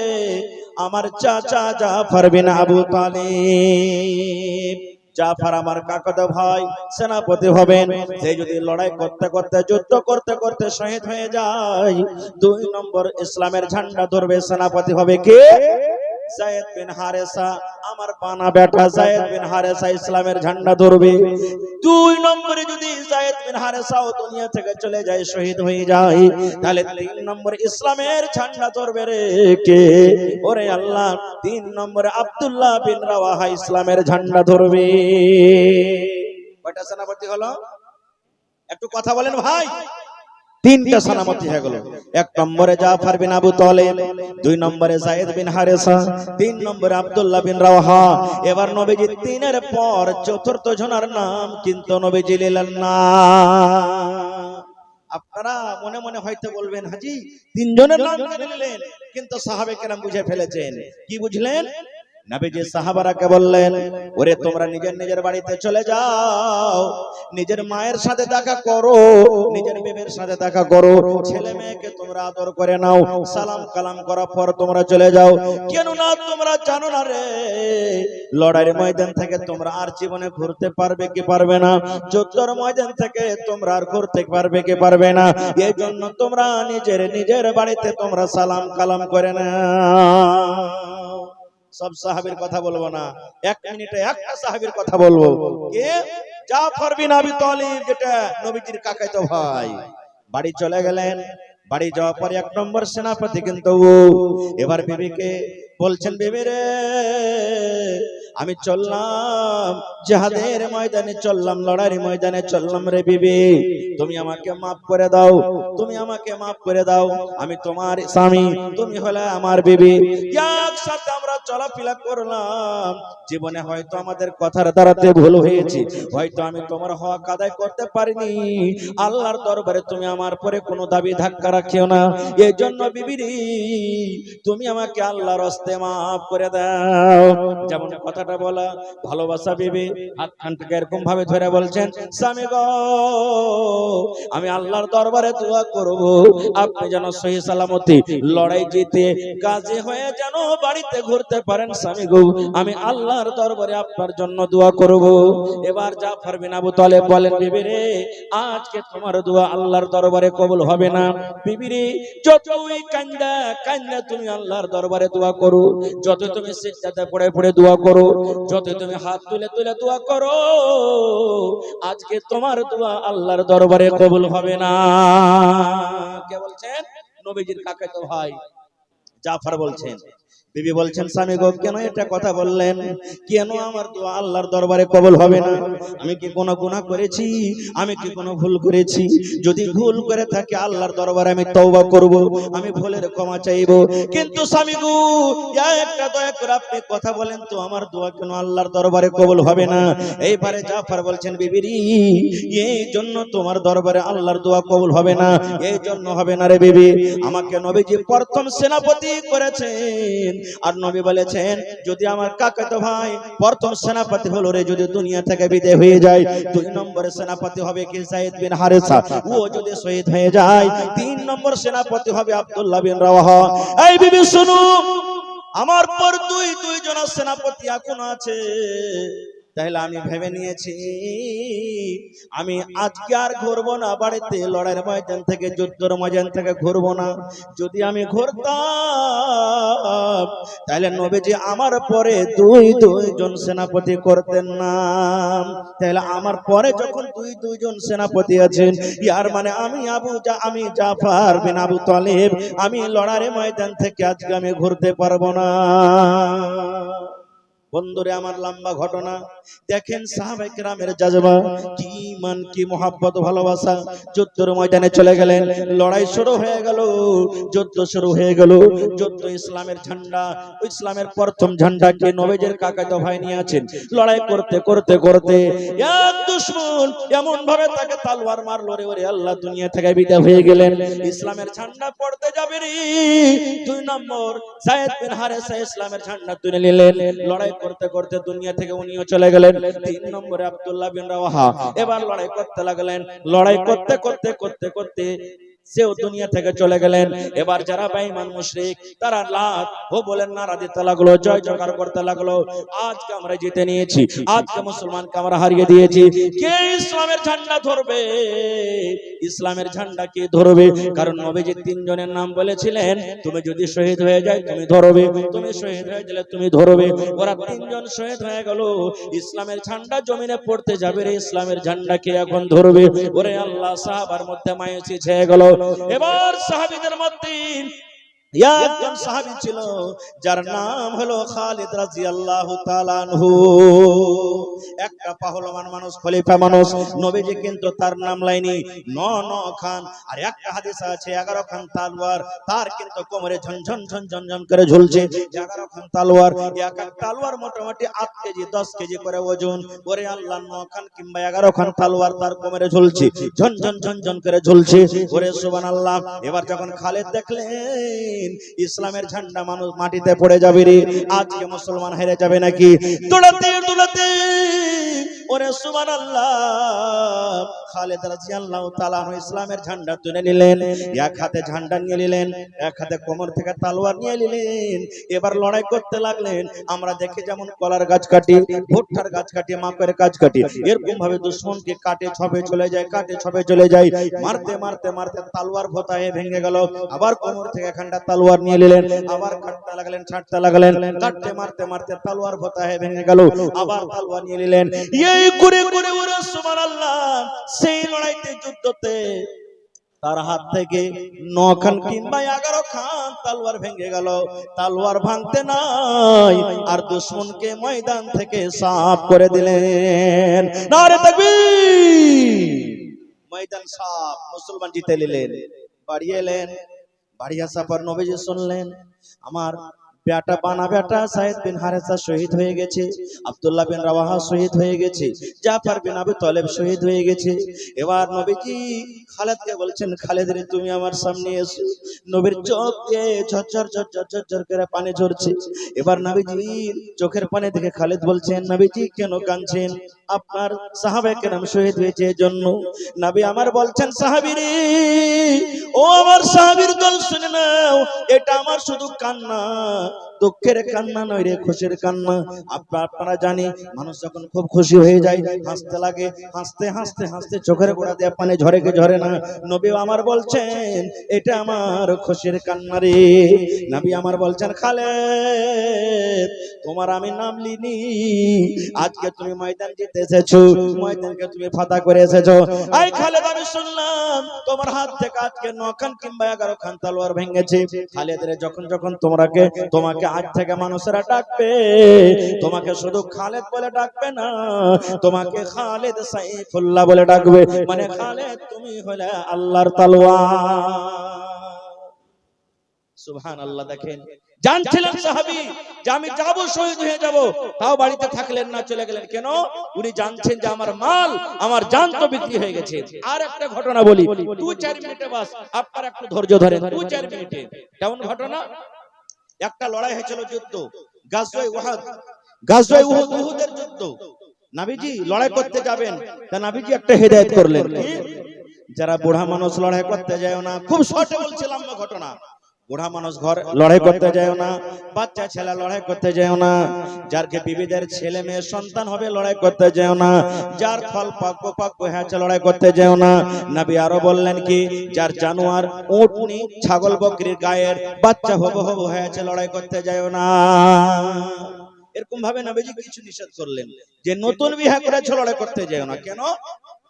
আমার চাচা জাফর বিন আবু তালিব। জাফর আমার কাকাতো ভাই, সেনাপতি হবেন। সে যদি লড়াই করতে করতে যুদ্ধ করতে করতে শহীদ হয়ে যায়, 2 নম্বর ইসলামের ঝান্ডা ধরবে, সেনাপতি হবে কে? যায়েদ বিন হারেসা, আমার বানা বেটা যায়েদ বিন হারেসা ইসলামের ঝান্ডা ধরবে। 2 নম্বরে যদি যায়েদ বিন হারেসাও দুনিয়া থেকে চলে যায়, শহীদ হয়ে যায়, তাহলে 3 নম্বর ইসলামের ঝান্ডা ধরবে রে কে? ওরে আল্লাহ, 3 নম্বরে আব্দুল্লাহ বিন রাওয়াহা ইসলামের ঝান্ডা ধরবে। কয়টা সেনাপতি হলো? একটু কথা বলেন ভাই। 3টা সেনাপতি হয়ে গেল। 1 নম্বরে জাফর বিন আবু তালিব, 2 নম্বরে যায়েদ বিন হারেসা, 3 নম্বরে আব্দুল্লাহ বিন রাওয়াহা। এবার নবীজি 3 এর পর চতুর্থ জনের নাম কিন্তু নবীজি নিলেন না। আপনারা মনে মনে হয়তো বলবেন, হাজি 3 জনের নাম নিলেন, কিন্তু সাহাবায়ে কেরাম বুঝে ফেলেছেন। কি বুঝলেন? নবীজি সাহাবারাকে বললেন, ওরে তোমরা নিজের নিজের বাড়িতে চলে যাও, নিজের মায়ের সাথে দেখা করো, নিজের বিবির সাথে দেখা করো, ছেলে মেয়েকে তোমরা আদর করে নাও, সালাম কালাম করার পর তোমরা চলে যাও। কেন না তোমরা জানো না রে, লড়াইয়ের ময়দান থেকে তোমরা আর জীবনে ঘুরতে পারবে কি পারবে না, যুদ্ধের ময়দান থেকে তোমরা আর ঘুরতে পারবে কি পারবে না। এই জন্য তোমরা নিজের নিজের বাড়িতে তোমরা সালাম কালাম করে নাও। সব সাহাবীর কথা বলবো না, এক মিনিটে একটা সাহাবীর কথা বলবো। কে? জাফর বিন আবি তালিব, যেটা নবীজির কাকাতো ভাই। বাড়ি চলে গেলেন, বাড়ি যাওয়ার পরে এক নম্বর সেনাপতি কিন্তু এবার বিবিকে বলছেন, বিবি রে আমি চললাম জিহাদের ময়দানে, চললাম লড়াইয়ের ময়দানে চললাম রে বিবি, তুমি আমাকে মাফ করে দাও, তুমি আমাকে মাফ করে দাও, আমি তোমার স্বামী, তুমি হলে আমার বিবি, একসাথে আমরা চলাফেরা করলাম, জীবনে হয়তো আমাদের কথার দ্বারাতে ভুল হয়েছে, হয়তো আমি তোমার হক আদায় করতে পারিনি, আল্লাহর দরবারে তুমি আমার পরে কোনো দাবি ধাক্কা রাখিও না, এই জন্য বিবিরি তুমি আমাকে আল্লাহর হস্তে মাফ করে দাও। যেমন কথাটা বলা, ভালোবাসা বিবি হাত খানটাকে এরকম ভাবে ধরে বলছেন, স্বামী গো আমি আল্লাহর দরবারে দোয়া করব, আপনি যেন সহি সালামতি লড়াই জিতে গাজী হয়ে যেন বাড়িতে ঘুরতে পারেন, স্বামী গো আমি আল্লাহর দরবারে আপনার জন্য দোয়া করব। এবার জাফর বিন আবু তালেব বলেন, বিবি রে আজকে তোমার দোয়া আল্লাহর দরবারে কবুল হবে না, বিবি রে যতই কান্দা কান্দা তুমি আল্লাহর দরবারে দোয়া করো, যত তুমি সিজদাতে পড়ে পড়ে দোয়া করো, যত তুমি হাত তুলে তুলে দোয়া করো, আজকে তোমার দোয়া আল্লাহর দরবারে কবুল হবে না। কে বলছেন? নবীজির কাকাতো ভাই জাফর বলছেন। বিবি বলছেন, স্বামী গো কেন এটা কথা বললেন, কেন আমার দোয়া আল্লাহর দরবারে কবুল হবে না? আমি কি কোনো গুনাহ করেছি? আমি কি কোনো ভুল করেছি? যদি ভুল করে থাকি আল্লাহর দরবারে আমি তওবা করব, আমি ভুলের ক্ষমা চাইব, কিন্তু স্বামী গো একটা দয়া করে আপনি কথা বলেন তো, আমার দোয়া কেন আল্লাহর দরবারে কবুল হবে না? এইবারে জাফর বলছেন, বিবিরি এই জন্য তোমার দরবারে আল্লাহর দোয়া কবুল হবে না, এই জন্য হবে না রে বিবি, আমাকে নবীজি প্রথম সেনাপতি করেছেন, আর নবী বলেছেন যদি আমার কাকাতো ভাই প্রথম সেনাপতি হলো রে, যদি দুনিয়া থেকে বিদায় হয়ে যায়, দুই নম্বরে সেনাপতি হবে কি যায়েদ বিন হারেসা, ও যদি শহীদ হয়ে যায়, তিন নম্বর সেনাপতি হবে আব্দুল্লাহ বিন রাওয়াহা। এই বিবি শুনো, আমার পর দুইজন সেনাপতি এখন আছে, তাহলে আমি ভেবে নিয়েছি আমি আজকে আর ঘুরবো না বাড়িতে, লড়াইয়ের ময়দান থেকে যুদ্ধের ময়দান থেকে ঘুরবো না। যদি আমি ঘুরতাম তাহলে নবীজি আমার পরে দুইজন সেনাপতি করতেন না, তাহলে আমার পরে যখন দুইজন সেনাপতি আছেন, ইয়ার মানে আমি জাফর বিন আবু তালিব আমি লড়াইয়ের ময়দান থেকে আজকে আমি ঘুরতে পারবো না। বন্ধুরে আমার লম্বা ঘটনা দেখেন, সাহাবায়ে কেরামের জাজবা কি মান কি মোহাব্বত ভালোবাসা। যুদ্ধের ময়দানে চলে গেলেন, লড়াই শুরু হয়ে গেল, যুদ্ধ শুরু হয়ে গেল, যুদ্ধ ইসলামের ঝান্ডা, ইসলামের প্রথম ঝান্ডাকে নবীজির কাকাতো ভাই নিয়ে আছেন, লড়াই করতে করতে করতে এক দুশমন এমন ভাবে তাকে তলোয়ার মারলো রে, ওরে আল্লাহ দুনিয়া থেকে বিদায় হয়ে গেলেন। ইসলামের ঝান্ডা পড়তে যাবে রে, দুই নম্বর যায়েদ বিন হারেসা ইসলামের ঝান্ডা তুলে নিলেন, লড়াই করতে করতে দুনিয়া থেকে উনিও চলে গেলেন। তিন নম্বরে আব্দুল্লাহ বিন রাওয়াহা এবার লড়াই করতে লাগলেন, লড়াই করতে করতে করতে করতে সেও দুনিয়া থেকে চলে গেলেন। এবার যারা বেঈমান মুশরিক তারা লাত ও বলেন নারা দিতে লাগলো, জয় জয়কার করতে লাগলো, আজকে আমরা জিতে নিয়েছি, আজকে মুসলমানকে আমরা হারিয়ে দিয়েছি। কে ইসলামের ঝান্ডা ধরবে? ইসলামের ঝান্ডা কে ধরবে? কারণ নবীজি তিনজনের নাম বলেছিলেন, তুমি যদি শহীদ হয়ে যায় তুমি ধরবে, তুমি শহীদ হয়ে গেলে তুমি ধরবে। ওরা তিনজন শহীদ হয়ে গেল, ইসলামের ঝান্ডা জমিনে পড়তে যাবে রে, ইসলামের ঝান্ডা কে এখন ধরবে? ওরে আল্লাহ, সাহাবার মধ্যে মায়াসি ছেয়ে গেল। এবার সাহাবীদের মধ্যে একজন সাহাবী ছিল যার নাম হলো খালিদ রাদিয়াল্লাহু তাআলা আনহু, একটা পাহলওয়ান মানুষ, খলিফা মানুষ। নবীজি কিন্তু তার নাম লাইনি ৯ খান, আর একটা হাদিস আছে ১১ খান তলোয়ার তার কিন্তু কোমরে ঝনঝন ঝনঝন ঝন করে ঝুলছে। ১১ খান তলোয়ার, এক এক তলোয়ার মোটামুটি ৮ কেজি ১০ কেজি করে ওজন। ওরে আল্লাহ, ৯ খান কিংবা ১১ খান তলোয়ার তার কোমরে ঝুলছে, ঝনঝন ঝনঝন করে ঝুলছে। ওরে সুবহানাল্লাহ। এবার যখন খালিদ দেখলেন দিন ইসলামের ঝান্ডা মানুষ মাটিতে পড়ে যাবে রে। আজকে মুসলমান হেরে যাবে নাকি? দৌড়াতে দৌড়াতে ওরে সুবহানাল্লাহ, খালেদ রাদিয়াল্লাহু তাআলা আনহু ইসলামের ঝান্ডা তুলে নিলেন। এক হাতে ঝান্ডা নিয়ে নিলেন, এক হাতে কোমর থেকে তলোয়ার নিয়ে নিলেন। এবার লড়াই করতে লাগলেন। আমরা দেখি যেমন কলার গাছ কাটি, ভুট্টার গাছ কাটি, মাপের গাছ কাটি, এরকম ভাবে দুশমনকে কাটে ছবে চলে যায়, কাটে ছবে চলে যায়। মারতে মারতে মারতে তলোয়ার ভোতায়ে ভেঙে গেল। আবার কোমর থেকে খান্ডা তলোয়ার নিয়ে নিলেন, আবার কাটতে লাগলেন, ছাড়তে লাগলেন। কাটতে মারতে মারতে তলোয়ার ভোতায়ে ভেঙে গেল। আবার তলোয়ার নিয়ে নিলেন। এই করে করে ওরে সুবহানাল্লাহ, সেই লড়াইতে যুদ্ধতে তার হাত থেকে 9 খান কিংবা 11 খান তলোয়ার ভেঙে গেল। তলোয়ার ভাঙতে নাই, আর দুশমনকে ময়দান থেকে সাফ করে দিলেন। নারে তাকবীর! ময়দান সাফ, মুসলমান জিতে নিলেন। বাড়ি এলেন, বাড়ি আসার পর নবীজি শুনলেন আমার বেটা বানা বেটা সাইদ বিন হারেসা শহীদ হয়ে গেছে, আব্দুল্লাহ বিন রাওয়াহা শহীদ হয়ে গেছে, জাফর বিন আবু তালেব শহীদ হয়ে গেছে। এবার নবীজি খালেদকে বলছেন, খালেদ রে তুমি আমার সামনে এসো। নবীর চোখ দিয়ে ঝরঝর ঝরঝর ঝরঝর করে পানি ঝরছে। এবার নবীজি চোখের পানি দেখে খালেদ বলছেন, নবীজি কেন কাঁদছেন? আপনার সাহাবায়ে কেরাম শহীদ হয়েছে এজন্য। নবী আমার বলছেন, সাহাবী রে, ও আমার সাহাবীর দল শুনে নাও, এটা আমার শুধু কান্না, দুঃখের কান্না নয় রে, খুশির কান্না। আপনারা জানি মানুষ যখন খুব খুশি হয়ে যায় হাসতে লাগে, হাসতে হাসতে হাসতে চোখের গোড়া দিয়ে পানি ঝরে কি ঝরে না? নবী আমার বলছেন এটা আমার খুশির কান্না রে। নবী আমার বলছেন, খালেদ তোমার আমি নাম লিনি, আজকে তুমি ময়দান জিতে এসেছো, ময়দানকে তুমি ফাতা করে এসেছো। আই খালেদ, আমি শুনলাম তোমার হাত থেকে আজকে 9 খান কিংবা 11 খান তলোয়ার ভেঙেছে। খালেদ রে, যখন যখন তোমাকে আজ থেকে মানুষেরা ডাকবে, তোমাকে শুধু খালেদ বলে ডাকবে না, তোমাকে খালেদ সাইফুল্লাহ বলে ডাকবে। মানে খালেদ তুমি হলে আল্লাহর তলোয়ার। সুবহানাল্লাহ। দেখেন, জানছিলেন সাহাবী যে আমি যাব, শহীদ হয়ে যাব, তাও বাড়িতে থাকলেন না, চলে গেলেন। কেন? উনি জানছেন যে আমার মাল, আমার জান তো বিক্রি হয়ে গেছে। আর একটা ঘটনা বলি, 2-4 মিনিটে বাস, আপনারা একটু ধৈর্য ধরেন। 2-4 মিনিটে কেমন ঘটনা? একটা লড়াই হয়েছিল, যুদ্ধ, গাজওয়ে উহুদ। গাজওয়ে উহুদের যুদ্ধ। নবীজি লড়াই করতে যাবেন, তা নবীজি একটা হেদায়েত করলেন, কি? যারা বুড়া মানুষ লড়াই করতে যায় না, খুব শর্টে বলছিলাম না ঘটনা। বুড়া মানুষ ঘর লড়াই করতে যায় না, বাচ্চা ছেলে লড়াই করতে যায় না, যার কে বিবিদের ছেলে মেয়ে সন্তান হবে লড়াই করতে যায় না, যার ফল পাক্য হয়েছে লড়াই করতে যায় না। নবী আরো বললেন কি, যার জানোয়ার উটনি ছাগল বকরির গায়ের বাচ্চা হবু হয়েছে লড়াই করতে যায় না। এরকম ভাবে নবীজি কিছু নিষেধ করলেন যে নতুন বিয়ে করেছো লড়াই করতে যায় না। কেন?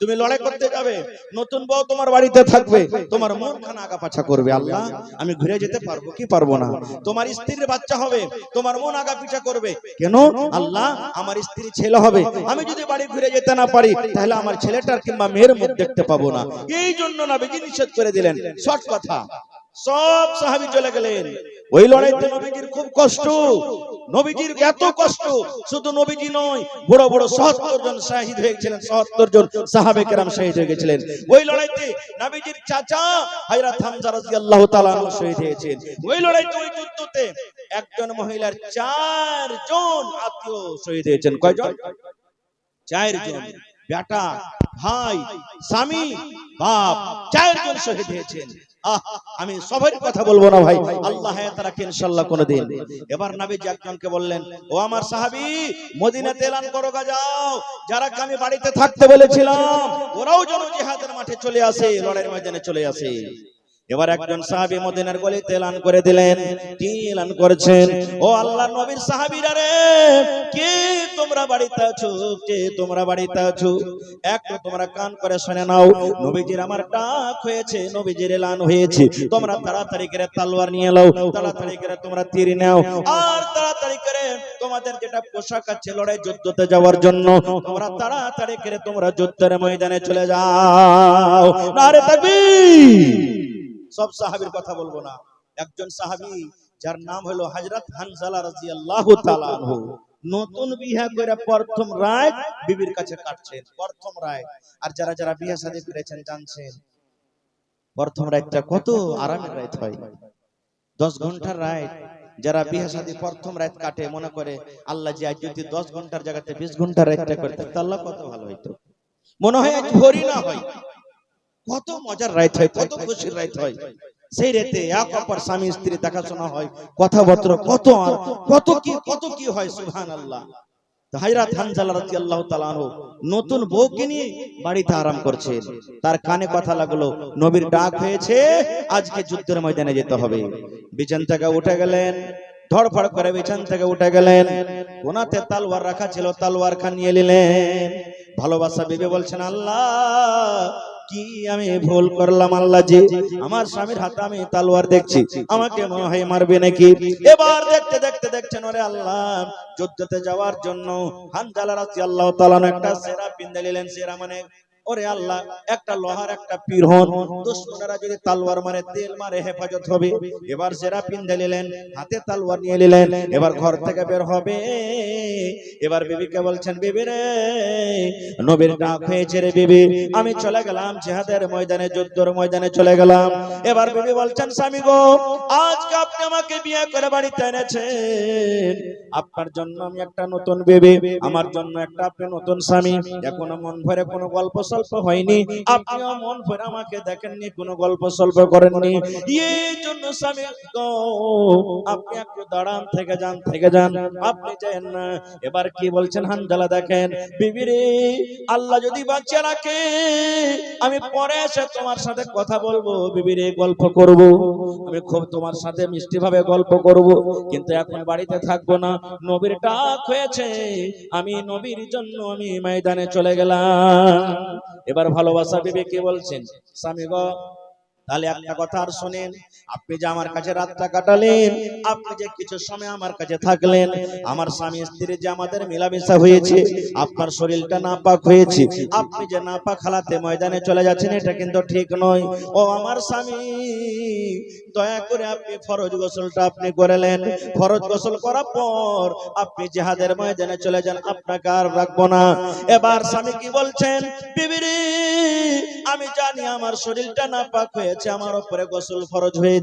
তুমি লড়াই করতে যাবে, নতুন বউ তোমার বাড়িতে থাকবে, তোমার মন খানা আগা পাছা করবে, আল্লাহ আমি ঘুরে যেতে পারবো কি পারবো না। তোমার স্ত্রীর বাচ্চা হবে, তোমার মন আগা পিছা করবে। কেন? আল্লাহ আমার স্ত্রী ছেলে হবে, আমি যদি বাড়ি ঘুরে যেতে না পারি, তাহলে আমার ছেলেটার কিংবা মেয়ের মুখ দেখতে পাবো না। এই জন্য নবীজি নিষেধ করে দিলেন। শর্ট কথা, সব সাহাবী চলে গেলেন। ওই লড়াইতে নবীজির খুব কষ্ট, নবীজির এত কষ্ট, শুধু নবীজি নয়, বড় বড় ৭০ জন শহীদ হয়েছিলেন, ৭০ জন সাহাবে কেরাম শহীদ হয়ে গেছিলেন। ওই লড়াইতে নবীজির চাচা হযরত হামজা রাদিয়াল্লাহু তাআলা আনহু শহীদ হয়েছেন। ওই লড়াইতে, ওই যুদ্ধতে একজন মহিলার ৪ জন আত্মীয় শহীদ হয়েছেন। কয়জন? ৪ জন। বেটা, ভাই, স্বামী, বাপ, ৪ জন শহীদ হয়েছেন। আমি সবার কথা বলবো না ভাই, আল্লাহ হায়াত রাখে ইনশাআল্লাহ কোনদিন। এবার নবীজি একজনকে বললেন, ও আমার সাহাবী, মদিনাতে এলান করো, যাও, যারা আমি বাড়িতে থাকতে বলেছিলাম ওরাও যেন জিহাদের মাঠে চলে আসে, লড়াইয়ের ময়দানে চলে আসে। এবার একজন সাহাবী মদিনার গলিতে এলান করে দিলেন। কি এলান করেছেন? ও আল্লাহর নবীর সাহাবীরা রে, কে তোমরা বাড়িতে আছো, কে তোমরা বাড়িতে আছো, একটু তোমরা কান করে শুনে নাও। নবীজির আমার ডাক হয়েছে, নবীজির এলান হয়েছে, তোমরা তাড়াতাড়ি করে তলোয়ার নিয়ে নাও, তাড়াতাড়ি করে তোমরা তীর নাও, আর তাড়াতাড়ি করে তোমাদের যেটা পোশাক আছে লড়াই যুদ্ধতে যাওয়ার জন্য, তোমরা তাড়াতাড়ি করে তোমরা যুদ্ধের ময়দানে চলে যাও। নারে তাকবীর! সব সাহাবীর কথা বলবো না। একজন সাহাবী যার নাম হলো হযরত হানজালা রাদিয়াল্লাহু তাআলা আনহু, নতুন বিয়ে করে প্রথম রাত বিবির কাছে কাটছেন, প্রথম রাত। আর যারা যারা বিয়ে শাদী করেছেন জানছেন প্রথম রাতটা কত আরামের রাত হয়। 10 ঘন্টার রাত যারা বিয়ে শাদী প্রথম রাত কাটে মনে করে আল্লাহ যে আজ যদি 10 ঘন্টার জায়গাতে 20 ঘন্টার রাতটা করতে তো আল্লাহ কত ভালো হইতো। মনে হয় আজ ভোরই না হয়, কত মজার রাত হয়, কত খুশির রাত হয়। সেই রাতে এক অপর স্বামী স্ত্রী দেখাশোনা হয়, কথাবার্তা কত কি হয়, সুবহানাল্লাহ। হযরত হানজালা রাদিয়াল্লাহু তাআলা আনহু নতুন বউকে নিয়ে বাড়িতে আরাম করছেন, তার কানে কথা লাগলো নবীর ডাক হয়েছে, আজকে যুদ্ধের ময়দানে যেতে হবে। বিছানা থেকে উঠে গেলেন, ধড়ফড় করে বিছানা থেকে উঠে গেলেন, কোনাতে তলোয়ার রাখা ছিল, তলোয়ার খান নিয়ে নিলেন। ভালোবাসা বিবি বলছেন, আল্লাহ কি আমি ভুল করলাম আল্লাহ জি, আমার স্বামীর হাতে আমি তলোয়ার দেখছি, আমাকে মনে হয় মারবে নাকি। এবার দেখতে দেখতে দেখছেন, ওরে আল্লাহ, যুদ্ধতে যাওয়ার জন্য হানজালা রাদিয়াল্লাহু তাআলা একটা সেরা পিন্দে নিলেন। সেরা মানে ওরে আল্লাহ একটা লোহার একটা পীড়ন, দুশমনেরা যদি তলোয়ার মারে তেল মারে হেফাজত হবে। এবার সেরা পিন্দে নিলেন, হাতে তলোয়ার নিয়ে নিলেন, এবার ঘর থেকে বের হবে। এবার বিবিকে বলছেন, বিবি রে, নবীর ডাক হয়েছে রে বিবি, আমি চলে গেলাম জিহাদের ময়দানে, যুদ্ধের ময়দানে চলে গেলাম। এবার বিবি বলছেন, স্বামী গো, আজকে আপনি আমাকে বিয়ে করে বাড়িতে এনেছেন, আপনার জন্য আমি একটা নতুন বিবি, আমার জন্য একটা আপনি নতুন স্বামী। এখনো মন ভরে কোনো গল্প স্বল্প হয়নি, আপনিও মন ভরে আমাকে দেখেননি, কোনো গল্প স্বল্প করেননি। এই জন্য স্বামী গো, আপনি একটু দাঁড়ান, থেকে যান, আপনি যান না। এবার কি বলছেন হানজালা, দেখেন বিবি রে, আল্লাহ যদি বাঁচিয়ে রাখে আমি পরে এসে তোমার সাথে কথা বলবো, বিবি রে, গল্প করব, আমি খুব তোমার সাথে মিষ্টি ভাবে গল্প করব, কিন্তু এখন বাড়িতে থাকবো না, নবীর ডাক হয়েছে, আমি নবীর জন্য আমি ময়দানে চলে গেলাম। এবার ভালোবাসা বিবি কি বলছেন, স্বামী গো, তাহলে একটা কথা আর শুনেন, আপনি যে আমার কাছে রাতটা কাটালেন, আপনি যে কিছু সময় আমার কাছে থাকলেন, আমার স্বামী স্ত্রী যে আমাদের মিলামিশা হয়েছে, আপনার শরীরটা নাপাক হয়েছে, আপনি যে নাপাক হালাতে ময়দানে চলে যাচ্ছেন, এটা কিন্তু ঠিক নয়। ও আমার স্বামী, দয়া করে আপনি ফরজ গোসলটা আপনি করলেন, ফরজ গোসল করার পর আপনি জিহাদের ময়দানে চলে যান, আপনাকে আর রাখবো না। এবার স্বামী কি বলছেন, বিবি রে, আমি জানি আমার শরীরটা নাপাক হয়েছে, আমার উপরে গোসল ফরজ হয়েছে।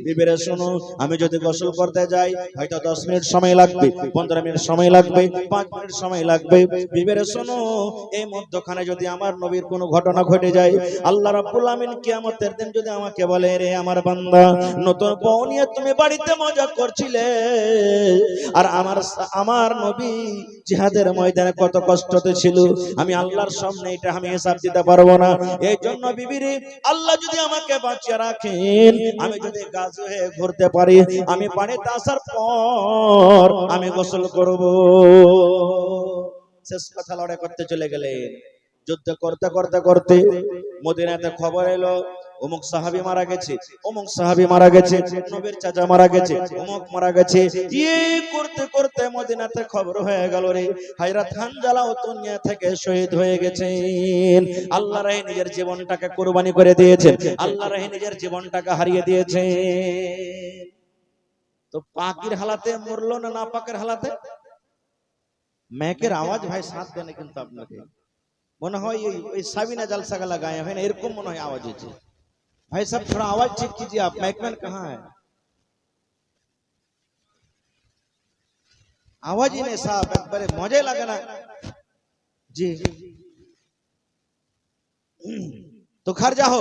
বিবি রে শোনো, আমি যদি গোসল করতে যাই হয়তো 10 মিনিট সময় লাগবে, 15 মিনিট সময় লাগবে, 5 মিনিট সময় লাগবে। বিবি রে শোনো, এই মধ্যখানে যদি আমার নবীর কোনো ঘটনা ঘটে যায়, আল্লাহ রাব্বুল আমিন কিয়ামতের দিন যদি আমাকে বলে, রে আমার বান্দা, নতুন বউ নিয়ে তুমি বাড়িতে মজা করছিলে, আর আমার নবী জিহাদের ময়দানে কত কষ্টতে ছিল, আমি আল্লাহর সামনে এটা আমি হিসাব দিতে পারবো না। এই জন্য বিবি রে, আল্লাহ যদি আমাকে বাঁচিয়ে রাখেন, আমি যদি গাজী হয়ে ঘুরতে পারি, আমি বাড়িতে আসার পর আমি গোসল করব। শেষ কথা লড়াই করতে চলে গেলেন। যুদ্ধ করতে করতে করতে মদিনাতে খবর এলো, অমুক সাহাবী মারা গেছে, অমুক সাহাবী মারা গেছে, নবীর চাচা মারা গেছে, অমুক মারা গেছে। এই করতে করতে মদিনাতে খবর হয়ে গেল, রে হযরত হানজালা দুনিয়া থেকে শহীদ হয়ে গেছেন। আল্লাহর রাহে নিজের জীবনটাকে কুরবানি করে দিয়েছেন, আল্লাহর রাহে নিজের জীবনটাকে হারিয়ে দিয়েছেন। তো পাকের হালাতে মরলো না নাপাকের হালাতে? মাইকের আওয়াজ ভাই সাথ দেন কিন্তু আপনাকে মনে হয় ওই সাবিনা जलसा গায়ে হয় না, এরকম মনে হয় আওয়াজ হচ্ছে। भाई साहब थोड़ा आवाज चेक कीजिए, आप माइकमैन कहाँ है? आवाज ही नहीं साहब, बड़े मजे लगे ना जी। तो खर्चा हो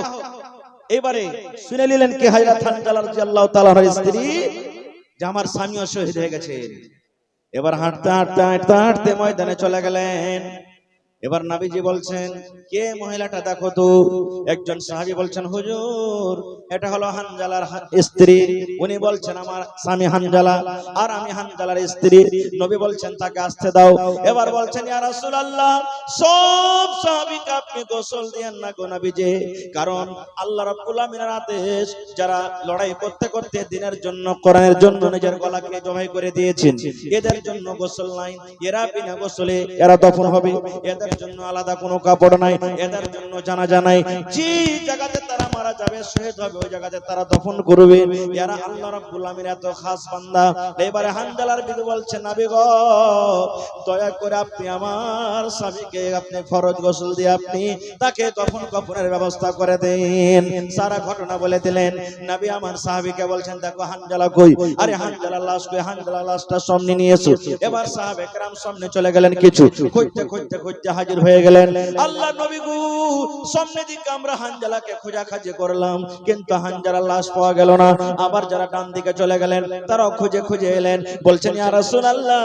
এবারে শুনে নিলেন কি হযরত হানজালা রাদিয়াল্লাহু তাআলার স্ত্রী যে আমার স্বামীও শহীদ হয়ে গেছে। এবার হাঁটতে হাঁটতে হাঁটতে হাঁটতে ময়দানে চলে গেলেন। এবার নবীজি বলছেন, কে মহিলাটা দেখো তো। একজন সাহাবী বলছেন, হুজুর এটা হলো হানজালার স্ত্রী। উনি বলছেন, আমার স্বামী হানজালা আর আমি হানজালার স্ত্রী। নবী বলছেন, তাকে আসতে দাও। এবার বলছেন, ইয়া রাসূলুল্লাহ, সব সাহাবীকে আপনি গোসল দেন না গো নবীজি, কারণ আল্লাহ রাব্বুল আমিনের আদেশ, যারা লড়াই করতে করতে দ্বীনের জন্য, কোরআনের জন্য নিজের গলাকে জবাই করে দিয়েছেন, এদের জন্য গোসল নাই। এরা বিনা গোসলে এরা দফন হবে, এদের এদের জন্য আলাদা কোনো কাপড় নাই, এদের জন্য জানাজা নাই। যে জায়গাতে তারা মারা যাবে, শহীদ হবে, ওই জায়গাতে তারা দফন করবে। এরা আল্লাহ রাব্বুল আমিনের এত খাস বান্দা। এবারে হানজালার বিবি বলছে, নবী গো, দয়া করে আপনি আমার স্বামীকে আপনি ফরজ গোসল দিয়ে আপনি তাকে দফন কাফনের ব্যবস্থা করে দেন। সারা ঘটনা বলে দিলেন। নবী আমার সাহাবীকে বলছেন, দেখো হানজালা কই? আরে হানজালার লাশ কই? হানজালার লাশটা সামনে নিয়ে এসো। এবার সাহাবে কেরাম সামনে চলে গেলেন, কিছু খুঁজতে খুঁজতে খুঁজতে হাজির হয়ে গেলেন। আল্লাহ নবী গো, সামনে দিকে আমরা হানজালাকে খোঁজাখুঁজি করলাম, কিন্তু হানজালার লাশ পাওয়া গেল না। আবার যারা ডান দিকে চলে গেলেন, তারাও খুঁজে খুঁজে এলেন, বলছেন, ইয়া রাসূলুল্লাহ,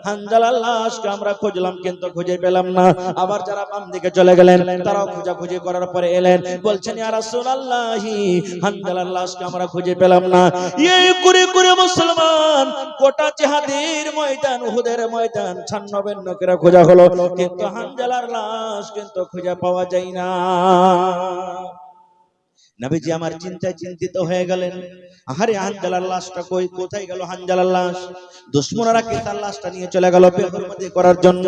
হানজালার লাশকে আমরা খুঁজলাম কিন্তু খুঁজে পেলাম না। আবার যারা বাম দিকে চলে গেলেন, তারাও খোঁজাখুঁজি করার পরে এলেন, বলছেন, ইয়া রাসূলুল্লাহ, হানজালার লাশকে আমরা খুঁজে পেলাম না। এই করে করে মুসলমান গোটা জিহাদের ময়দান, উহুদের ময়দান ছান্ন-ভিন্ন করে খোঁজা হলো, কিন্তু হানজালার লাশ কিন্তু খুঁজে পাওয়া যায় না। নবীজি আমার চিন্তায় চিন্তিত হয়ে গেলেন। আরে হানজালার লাশটা কই? কোথায় গেল হানজালার লাশ? দুশমনরা কি তার লাশটা নিয়ে চলে গেল বেহুরমতি করার জন্য?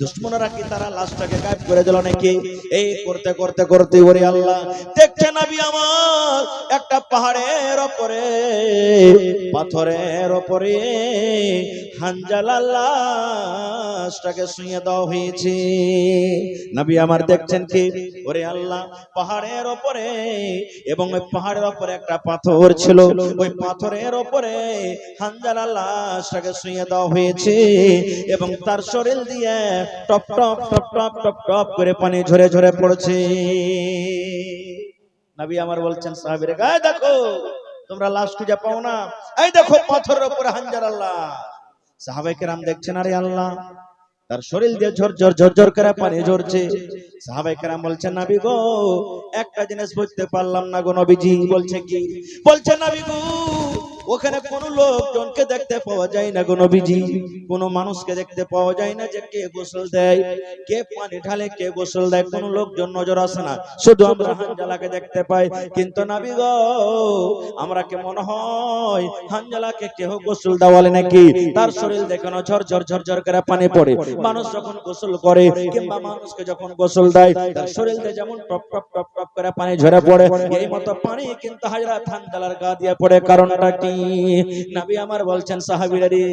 দুশমনরা কি তারা লাশটাকে গায়েব করে দিল নাকি? এই করতে করতে করতে ওরে আল্লাহ, দেখছে নবী আমার একটা পাহাড়ের উপরে, পাথরের উপরে হানজালার লাশটাকে শুইয়ে দেওয়া হয়েছে। নবী আমার দেখছেন কি? ওরে আল্লাহ, পাহাড়ের উপরে, এবং ওই পাহাড়ের উপরে একটা পাথর ছিল, ওই পাথরের উপরে হানজালার লাশটাকে শুইয়ে দেওয়া হয়েছে, এবং তার শরীর দিয়ে top top top top top top করে পানি ঝরে ঝরে পড়ছে। নবী আমার বলছেন সাহাবীরা, গায়ে দেখো, তোমরা লাশ খুঁজে পাও না, এই দেখো পাথরের উপরে হানজালার লাশ। সাহাবায়ে কেরাম দেখছেন, আরে আল্লাহ, তার শরীর দিয়ে ঝরঝর ঝরঝর করে পানি ঝরছে। সাহাবায়ে কেরাম বলছেন, নবী গো, একটা জিনিস বুঝতে পারলাম না গো নবীজি। বলছে কি? বলছে, নবী গো, ওখানে কোন লোকজনকে দেখতে পাওয়া যায় না গো নবীজি, কোন মানুষকে দেখতে পাওয়া যায় না যে কে গোসল দেয়, কে পানি ঢালে, কে গোসল দেয়, কোন লোকজন নজর আসে না, শুধু আমরা হানজালাকে দেখতে পাই। কিন্তু নবী গো, আমরা কে মনে হয় হানজালাকে কেহ গোসল দেওয়ালে নাকি? তার শরীর দেখানো ঝরঝর ঝরঝর করে পানি পড়ে। মানুষ যখন গোসল করে কিংবা মানুষকে যখন গোসল দেয়, তার শরীর দিয়ে যেমন টপ টপ টপ টপ করে পানি ঝরে পড়ে, এই মতো পানি কিন্তু হযরত হানজালার গা দিয়ে পড়ে। কারণটা কি? নবী আমার বলছেন, সাহাবীরা রে,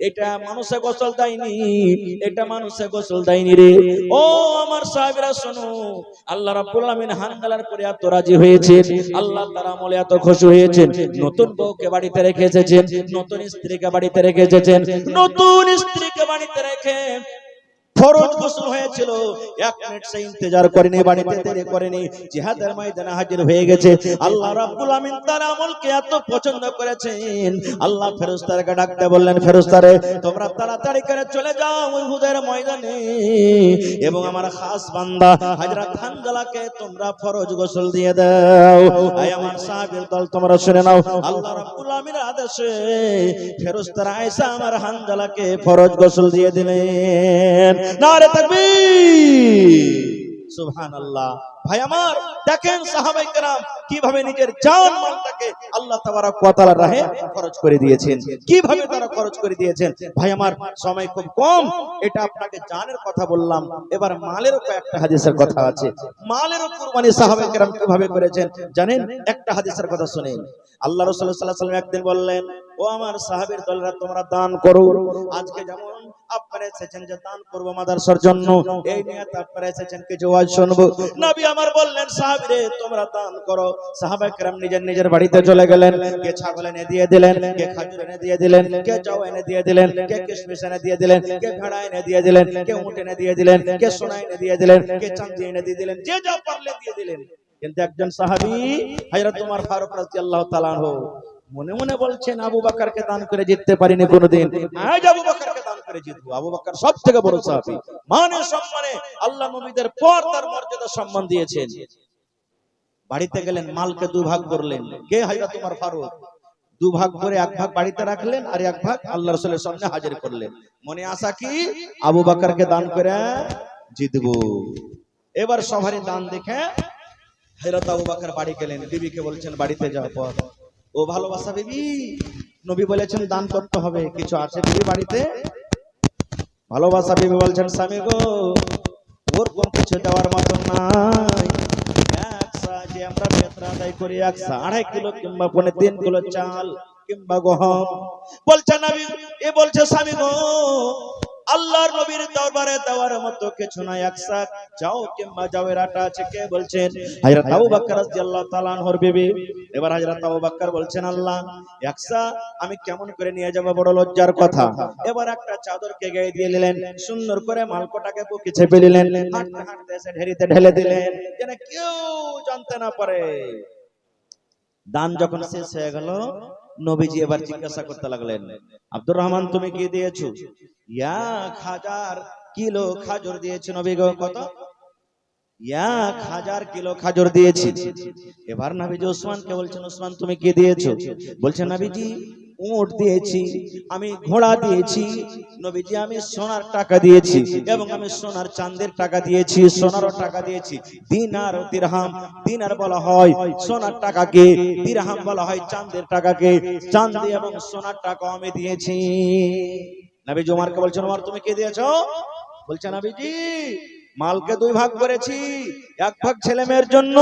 এটা মানুষে গোসল দেয়নি, এটা মানুষে গোসল দেয়নি রে। ও আমার সাহাবীরা শোনো, আল্লাহ রাব্বুল আমিন হানজালার পরে এত রাজি হয়েছে, আল্লাহ তাআলা আমলে এত খুশি হয়েছেন, নতুন বউকে বাড়িতে রেখে এসেছেন, নতুন স্ত্রীকে বাড়িতে রেখে এসেছেন, নতুন স্ত্রীকে বাড়িতে রেখে ফরজ গোসল হয়েছিল, এক মিনিট সে ইন্তজার করেনি, বাড়িতে দেরি করেনি, জিহাদের ময়দানে হাজির হয়ে গেছে। আল্লাহ রাব্বুল আমিন তার আমলকে এত পছন্দ করেছেন, আল্লাহ ফেরেশতাকে ডাকতে বললেন, ফেরেশতারে, তোমরা তাড়াতাড়ি করে চলে যাও উহুদের ময়দানে, এবং আমার খাস বান্দা হযরত হানজালাকে তোমরা ফরজ গোসল দিয়ে দাও। আয় আমার সাহাবীর দল, তোমরা শুনে নাও, আল্লাহ রাব্বুল আমিনের আদেশে ফেরেশতারা আয়েশা আমার হানজালাকে ফরজ গোসল দিয়ে দিলেন। নারে তাকবীর, সুবহানাল্লাহ। ভাই আমার, দেখেন সাহাবায়ে কেরাম কিভাবে নিজের জান মালটাকে আল্লাহ তাবারক ওয়া তাআলার রাহে খরচ করে দিয়েছেন, কিভাবে তারা খরচ করে দিয়েছেন। ভাই আমার, সময় খুব কম, এটা আপনাকে জানের কথা বললাম। এবার মালেরও কয়েকটা হাদিসের কথা আছে। মালেরও কুরবানি সাহাবায়ে কেরাম কিভাবে করেছেন জানেন? একটা হাদিসের কথা শুনেন। আল্লাহ রাসূল সাল্লাল্লাহু আলাইহি ওয়াসাল্লাম একদিন বললেন, ও আমার সাহাবীর দলরা, তোমরা দান করো। আজকে যেমন আপনারা এসেছেন যে দান করব মাদ্রাসার জন্য, এই নিয়তে আপনারা এসেছেন কিছু ওয়াজ শুনবো। নবী আমার বললেন, সাহাবীরে, তোমরা দান করো। সাহাবায়ে কেরাম নিজের নিজের বাড়িতে চলে গেলেন, কে ছাগল এনে দিয়ে দিলেন, কে খাজুর এনে দিয়ে দিলেন, কে চাও এনে দিয়ে দিলেন, কে কিশমিশ এনে দিয়ে দিলেন, কে ভেড়া এনে দিয়ে দিলেন, কে উট এনে দিয়ে দিলেন, কে সোনা এনে দিয়ে দিলেন, কে চাঁদি এনে দিয়ে দিলেন, যে যা পারলেন দিয়ে দিলেন। কিন্তু একজন সাহাবী হযরত ওমর ফারুক রাদিয়াল্লাহু তাআলা আনহু মনে মনে বলছেন, আবু বকরকে দান করে জিততে পারিনি কোনোদিন, আজ আবু বকরকে দান করে জিতবো। আবু বকর সবথেকে বড় সাহাবী, মানে সম্মানে আল্লাহ নবীদের পর তার মর্যাদা সম্মান দিয়েছেন। বাড়িতে গেলেন, মালকে দুভাগ করলেন। কে? হযরত ওমর ফারুক। দুভাগ করে এক ভাগ বাড়িতে রাখলেন, আর এক ভাগ আল্লাহ রাসূলের সামনে হাজির করলেন। মনে আশা কি? আবু বকরকে দান করে জিতবো। এবার সবারই দান দেখে হযরত আবু বকর বাড়ি গেলেন, বিবিকে বলছেন, বাড়িতে যাওয়ার পর, ও ভালোবাসা বিবি, নবী বলেছেন দান করতে হবে, কিছু আছে বিবি বাড়িতে? ভালোবাসা বিবি বলছেন, স্বামী গো, ওরকম কিছু দেওয়ার মতন নাই। একসা যে আমরা বেতরা আদায় করি, 1.5 কিলো কিংবা 3 কিলো চাল কিংবা গহম, বলছে নবী, এ বলছে স্বামী গো, আল্লাহর নবীর দরবারে দেওয়ার মতো কিছু নাই, একসা যাও কিংবা যাও এর আটা আছে। কে বলছেন? হযরত আবু বকর রাদিয়াল্লাহু তাআলা আনহুর বিবি। এবার হযরত আবু বকর বলছেন, আল্লাহ, একসা আমি কেমন করে নিয়ে যাব, বড় লজ্জার কথা। এবার একটা চাদরকে গায়ে দিয়ে নিলেন, সুন্দর করে মালকোটাকে বুকে চেপে নিলেন, হাঁটতে হাঁটতে এসে ঢেরিতে ঢেলে দিলেন, যেন কেউ জানতে না পারে। দান যখন শেষ হয়ে গেল, নবীজি এবার জিজ্ঞাসা করতে লাগলেন, আব্দুর রহমান তুমি কি দিয়েছো? 1000 কিলো খাজুর দিয়েছো নবী গো। কত? 1000 কিলো খাজুর দিয়েছি। এবার নবীজি ওসমানকে বলছেন, ওসমান তুমি কি দিয়েছো? বলছেন, নবীজি উট দিয়েছি, আমি ঘোড়া দিয়েছি, নবীজি আমি সোনার টাকা দিয়েছি, এবং আমি সোনার চাঁদের টাকা দিয়েছি, সোনারও টাকা দিয়েছি। দিনার ও দিরহাম, দিনার বলা হয় সোনার টাকাকে, দিরহাম বলা হয় চাঁদের টাকাকে, চাঁদি এবং সোনার টাকা আমি দিয়েছি। নবীজি ওমরকে বলছেন, ওমর তুমি কি দিয়েছো? বলছেন, নবীজি মালকে 2 ভাগ করেছি, 1 ভাগ ছেলে মেয়ের জন্য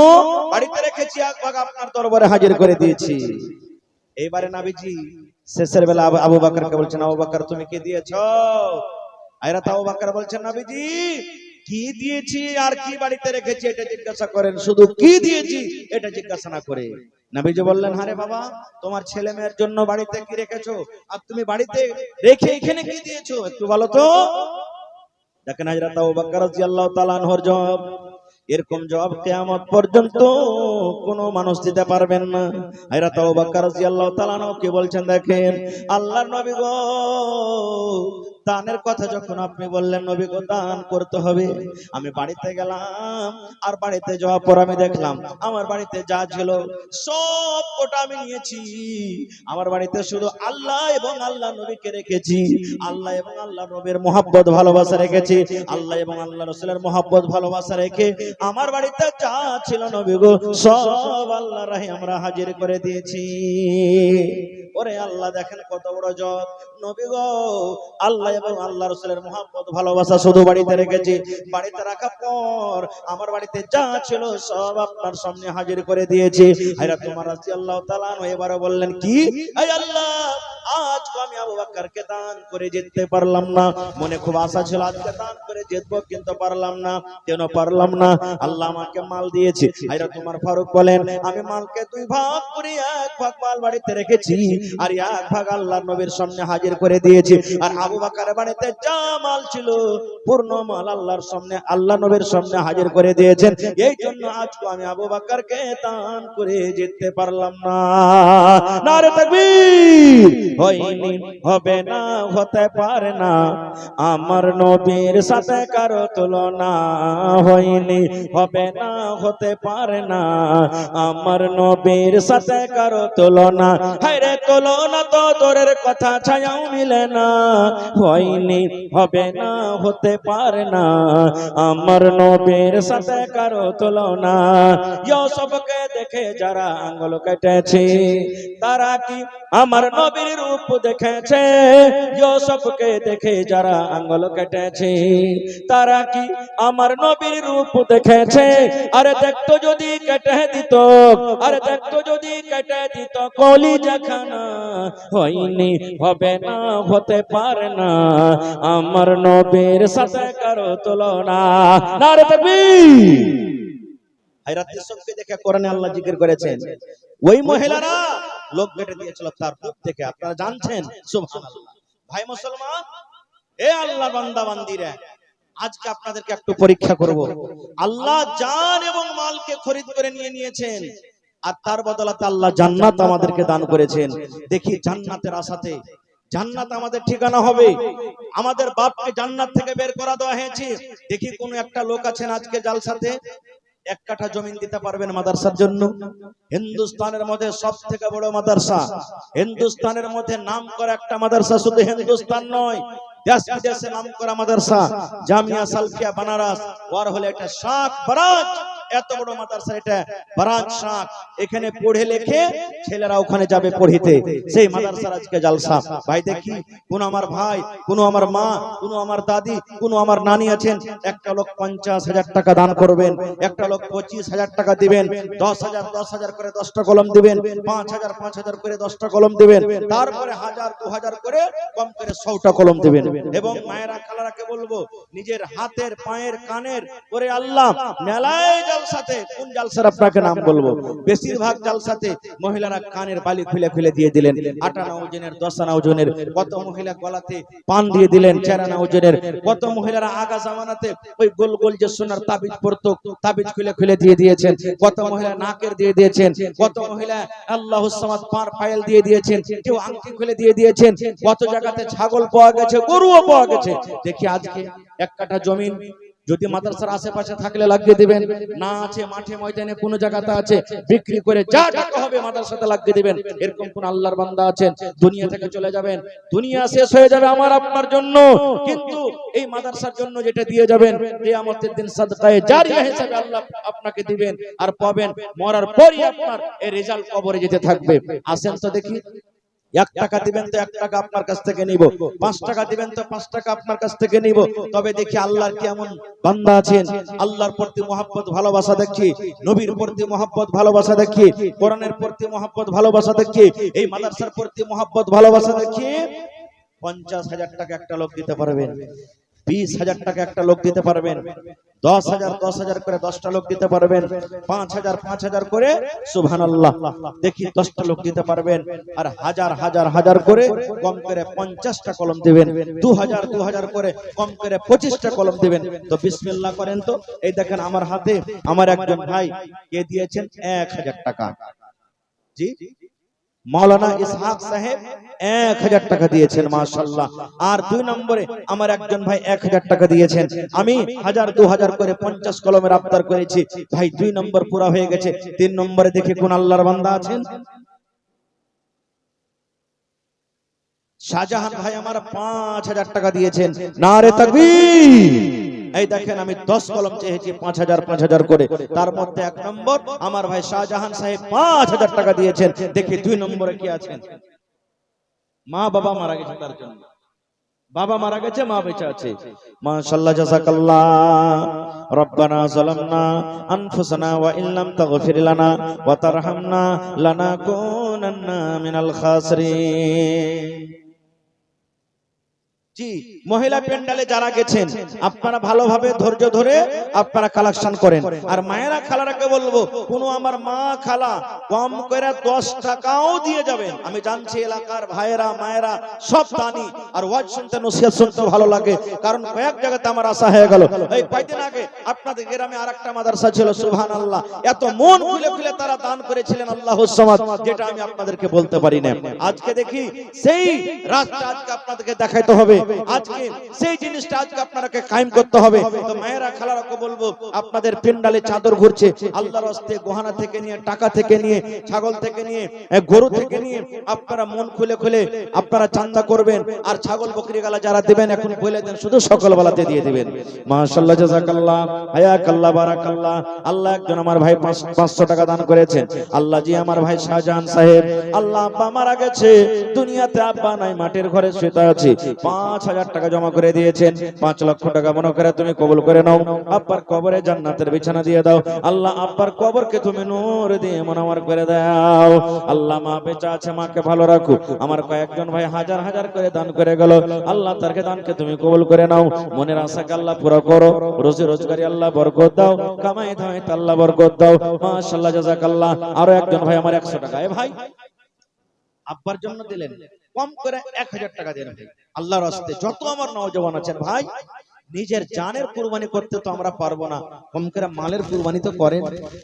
বাড়িতে রেখেছি, 1 ভাগ আপনার দরবারে হাজির করে দিয়েছি। এইবারে নবীজি শেষের বেলা আবু বকরকে বলছেন, আবু বকর তুমি কি দিয়েছো? হযরত আবু বকর বলছেন, নবীজি কি দিয়েছি আর কি বাড়িতে রেখেছি এটা জিজ্ঞাসা করেন, শুধু কি দিয়েছি এটা জিজ্ঞাসা না করে। নবীজি বললেন, আরে বাবা, তোমার ছেলে মেয়ের জন্য বাড়িতে কি রেখেছো, আর তুমি বাড়িতে রেখে এখানে কি দিয়েছো একটু বলো তো। দেখেন হযরত আবু বকর রাদিয়াল্লাহু তাআলা আনহুর জবাব, এরকম জবাব কিয়ামত পর্যন্ত কোন মানুষ দিতে পারবেন না। হযরত আবু বকর রাদিয়াল্লাহু তাআলা আনহু কি বলছেন দেখেন, আল্লাহর নবী গো, দানের কথা যখন আপনি বললেন নবী গো দান করতে হবে, আমি বাড়িতে গেলাম, আর বাড়িতে যাওয়ার পর আমি দেখলাম আমার বাড়িতে যা ছিল সব ওটা আমি নিয়েছি। আমার বাড়িতে শুধু আল্লাহ এবং আল্লাহ নবীকে রেখেছি, আল্লাহ এবং আল্লাহ নবীর মহব্বত ভালোবাসা রেখেছি, আল্লাহ এবং আল্লাহ রাসূলের মহব্বত ভালোবাসা রেখে আমার বাড়িতে যা ছিল নবী গো সব আল্লাহর রাহে আমরা হাজির করে দিয়েছি। ওরে আল্লাহ, দেখেন কত বড় জব। নবী গো, আল্লাহ এবং আল্লাহ রাসূলের মহব্বত ভালোবাসা শুধু বাড়িতে রেখেছি, বাড়িতে রাখার পর আমার বাড়িতে যা ছিল সব আপনার সামনে হাজির করে দিয়েছি। হযরত ওমর রাদিয়াল্লাহু তাআলা আনহু এবারে বললেন, কি এই আল্লাহ, আজ আমি আবু বকরকে দান করে জিততে পারলাম না, মনে খুব আশা ছিল আজকে দান করে জিতবো, কিন্তু পারলাম না। কেন পারলাম না? আল্লাহ আমাকে মাল দিয়েছে। হযরত ওমর ফারুক বলেন, আমি মালকে 2 ভাগ করে 1 ভাগ মাল বাড়িতে রেখেছি, আর 1 ভাগ আল্লাহর নবীর সামনে হাজির করে দিয়েছি। আর আবু বকরের বাড়িতে যা মাল ছিল পূর্ণ মাল আল্লাহর সামনে, আল্লাহ নবীর সামনে হাজির করে দিয়েছেন। এই জন্য আজকে আমি আবু বকরকে দান করে জিততে পারলাম না। নারে তাকবীর! হয়নি, হবে না, হতে পারে না, আমার নবীর সাথে কারো তুলনা। হয়নি, হবে না, হতে পারে না, আমার নবীর সাথে কারো তুলনা। হায়রে তুলনা তো দূরের কথা, ছায়াও মিলে না। হয়নি, হবে না, হতে পারে না, আমার নবীর সাথে কারো তুলনা। ইউসুফকে দেখে যারা আঙ্গুল কেটেছে, তারা কি আমার নবীর রূপ দেখেছে? ইউসুফকে দেখে যারা আঙ্গুল কেটেছে, তারা কি আমার নবীর রূপ দেখেছে? আরে দেখতো যদি কেটে দিত, আরে দেখতো যদি কেটে দিত কলিজাখানা। হয়নি, হবে না, হতে পারে না, আমার নবীর সাথে কারো তুলনা। নারে তাকবীর! হযরত ইউসুফকে দেখে কোরআনে আল্লাহ জিকির করেছেন, ওই মহিলারা লোক কেটে দিয়েছিল তার রূপ থেকে। আপনারা জানছেন? সুবহানাল্লাহ। ভাই মুসলমান, এ আল্লাহ বান্দা বান্দিরা, আজকে আপনাদেরকে একটু পরীক্ষা করব। আল্লাহ জান এবং মালকে খরিদ করে নিয়েছেন, আর তার বদলাতে আল্লাহ জান্নাত আমাদেরকে দান করেছেন। দেখি জান্নাতের আশাতে, জান্নাত আমাদের ঠিকানা হবে, আমাদের বাপকে জান্নাত থেকে বের করা দেওয়া হয়েছে। দেখি কোন একটা লোক আছেন আজকে জালসাতে 1 কাঠা জমিন দিতে পারবেন মাদ্রাসার জন্য? হিন্দুস্তানের মধ্যে সব থেকে বড় মাদ্রাসা, হিন্দুস্তানের মধ্যে নাম করা একটা মাদ্রাসা, শুধু হিন্দুস্তান নয়, দেশ বিদেশে নাম করা মাদ্রাসা জামিয়া সালফিয়া বানারস, ওর হলে একটা শাক বারাজ এত বড় মাদ্রাসা, এটা বারাত শাহ, এখানে পড়ে লেখে ছেলেরা ওখানে যাবে পড়িতে, সেই মাদ্রাসার আজকে জালসা। ভাই দেখি কোন আমার ভাই, কোন আমার মা, কোন আমার দাদি, কোন আমার নানি আছেন, একটা লোক 50,000 টাকা দান করবেন, একটা লোক 25,000 টাকা দিবেন, 10,000 করে 10টা কলম দিবেন, 5,000 করে 10টা কলম দিবেন, তারপরে 1,000 2,000 করে কম করে 100টা কলম দিবেন। এবং মায়েরা খালারাকে বলবো নিজের হাতের পায়ের কানের করে আল্লাহ মেলায় জালসাতে, কোন জালসার আপনাকে নাম বলবো, বেশিরভাগ জালসাতে মহিলারা কানের বালি খুলে খুলে দিয়ে দিলেন, 8 আনা ওজনের 10 আনা ওজনের, কত মহিলা গলাতে পান দিয়ে দিলেন 4 আনা ওজনের, কত মহিলারা আগা জামানাতে ওই গোল গোল যে সোনার তাবিজ পড়তো, তাবিজ খুলে খুলে দিয়ে দিয়েছেন, কত মহিলা নাকের দিয়ে দিয়েছেন, কত মহিলা আল্লাহুস সামাদ পার ফাইল দিয়ে দিয়েছেন, কেউ আংটি খুলে দিয়ে দিয়েছেন, কত জায়গাতে ছাগল পাওয়া গেছে, গরুও পাওয়া গেছে। দেখি আজকে 1 কাঠা জমিন যদি মাদ্রাসার আশেপাশে থাকলে লাগিয়ে দিবেন, না আছে মাঠে ময়দানে কোন জায়গাতে আছে, বিক্রি করে যা টাকা হবে মাদ্রাসাতে লাগিয়ে দিবেন। এরকম কোন আল্লাহর বান্দা আছেন দুনিয়া থেকে চলে যাবেন, দুনিয়া শেষ হয়ে যাবে আমার আপনার জন্য, কিন্তু এই মাদ্রাসার জন্য যেটা দিয়ে যাবেন কিয়ামতের দিন সাদকায়ে জারিয়া হিসেবে আল্লাহ আপনাকে দিবেন, আর পাবেন মরার পরই আপনার এই রেজাল্ট কবরে যেতে থাকবে। আসেন তো দেখি, 1 টাকা দিবেন তো 1 টাকা আপনার কাছ থেকে নিব, 5 টাকা দিবেন তো 5 টাকা আপনার কাছ থেকে নিব। তবে দেখি আল্লাহর কেমন বান্দা আছেন, আল্লাহর প্রতি মহব্বত ভালোবাসা দেখি, নবীর প্রতি মহব্বত ভালোবাসা দেখি, কোরআনের প্রতি মহব্বত ভালোবাসা দেখি, এই মাদ্রাসার প্রতি মহব্বত ভালোবাসা দেখি। 50,000 টাকা একটা লোক দিতে পারবেন, 20,000 টাকা একটা লোক দিতে পারবেন, 10,000 করে 10টা লোক দিতে পারবেন, 5,000 করে সুবহানাল্লাহ দেখি 10টা লোক দিতে পারবেন, আর হাজার করে কম করে 50টা কলম দিবেন, 2,000 করে কম করে 25টা কলম দিবেন। তো বিসমিল্লাহ করেন তো। এই দেখেন আমার হাতে আমার একজন ভাই কে দিয়েছেন 1,000 টাকা, জি মাওলানা ইসহাক সাহেব 1,000 টাকা দিয়েছেন, মাশাআল্লাহ। আর 2 নম্বরে আমার একজন ভাই 1,000 টাকা দিয়েছেন। আমি 1,000 করে 50 কলমের আবদার করেছি, ভাই 2 নম্বর পুরা হয়ে গেছে। 3 নম্বরে দেখে কোন আল্লাহর বান্দা আছেন, শাহজাহান ভাই আমার 5,000 টাকা দিয়েছেন, নারে তাকবীর। এই দেখেন আমি 10 কলম চেয়েছি 5,000 করে, তার মধ্যে 1 নম্বর আমার ভাই শাহজাহান সাহেব 5,000 টাকা দিয়েছেন। দেখি 2 নম্বরে কি আছেন, মা বাবা মারা গেছে, তার জন্য বাবা মারা গেছে, মা বেঁচে আছে, মাশাআল্লাহ জাযাকাল্লাহ। রব্বানা যালামনা আনফুসানা ওয়া ইল্লাম তাগফির লানা ওয়া তারহামনা লানাকুনান্না মিনাল খাসিরিন। জি মহিলা প্যান্ডেলে যারা গেছেন আপনারা ভালোভাবে ধৈর্য ধরে আপনারা কালেকশন করেন। আর মায়েরা খালারাকে বলবো, কোন আমার মা খালা কম করে 10 টাকাও দিয়ে যাবেন। আমি জানছি এলাকার ভাইয়েরা মায়েরা সব দানি, আর ওয়াজ শুনতে নসিহত শুনতে ভালো লাগে, কারণ কয়েক জায়গাতে আমার আশা হয়ে গেল। এই কয়েকদিন আগে আপনাদের গ্রামে আরেকটা মাদ্রাসা ছিল, সুবহানাল্লাহ, এত মন খুলে খুলে তারা দান করেছিলেন আল্লাহুস সামাদ, যেটা আমি আপনাদেরকে বলতে পারি না। আজকে দেখি সেই রাস্তা আজকে আপনাদেরকে দেখাইতে হবে, আজকে সেই জিনিসটা আজকে আপনাকে কায়েম করতে হবে। তো মায়েরা খালারাকে বলবো, আপনাদের পেন্ডালে চাদর ঘুরছে, আল্লাহর রাস্তায় গহনা থেকে নিয়ে, টাকা থেকে নিয়ে, ছাগল থেকে নিয়ে, গরু থেকে নিয়ে আপনারা মন খুলে খুলে আপনারা চান্দা করবেন। আর ছাগল বকরি গালা যারা দিবেন এখন বলে দেন, শুধু সকালবেলাতে দিয়ে দিবেন। মাশাআল্লাহ জাযাকাল্লাহ হায়াকাল্লাহ বারাকাল্লাহ। আল্লাহ একজন আমার ভাই 500 টাকা দান করেছেন। আল্লাহ জি আমার ভাই শাহজাহান সাহেব, আল্লাহ আব্বা মারা গেছে, দুনিয়াতে আব্বা নাই, মাটির ঘরে শুয়ে আছে, 5,000 টাকা জমা করে দিয়েছেন। 5 লক্ষ টাকা মনে করে তুমি কবুল করে নাও, আব্বার কবরে জান্নাতের বিছানা দিয়ে দাও। আল্লাহ আব্বার কবরকে তুমি নূর দিয়ে মুনাওয়ার করে দাও। আল্লাহ মা বেঁচে আছে, মাকে ভালো রাখো। আমার কয়েকজন ভাই হাজার করে দান করে গেল, আল্লাহ তারকে দানকে তুমি কবুল করে নাও, মনের আশাকে আল্লাহ পুরো করো, রোজি রোজগারি আল্লাহ বরকত দাও, কামাই ধামাইতে আল্লাহ বরকত দাও। মাশাআল্লাহ জাযাকাল্লাহ। আরো একজন ভাই আমার 100 টাকা, এ ভাই আব্বার জন্য দিলেন, কম করে 1,000 টাকা দেন ভাই আল্লাহর রাস্তায়। যত আমার নওজওয়ান আছেন ভাই, নিজের জানের কুরবানি করতে তো আমরা পারবো না, কম করে মালের কুরবানি তো করেন।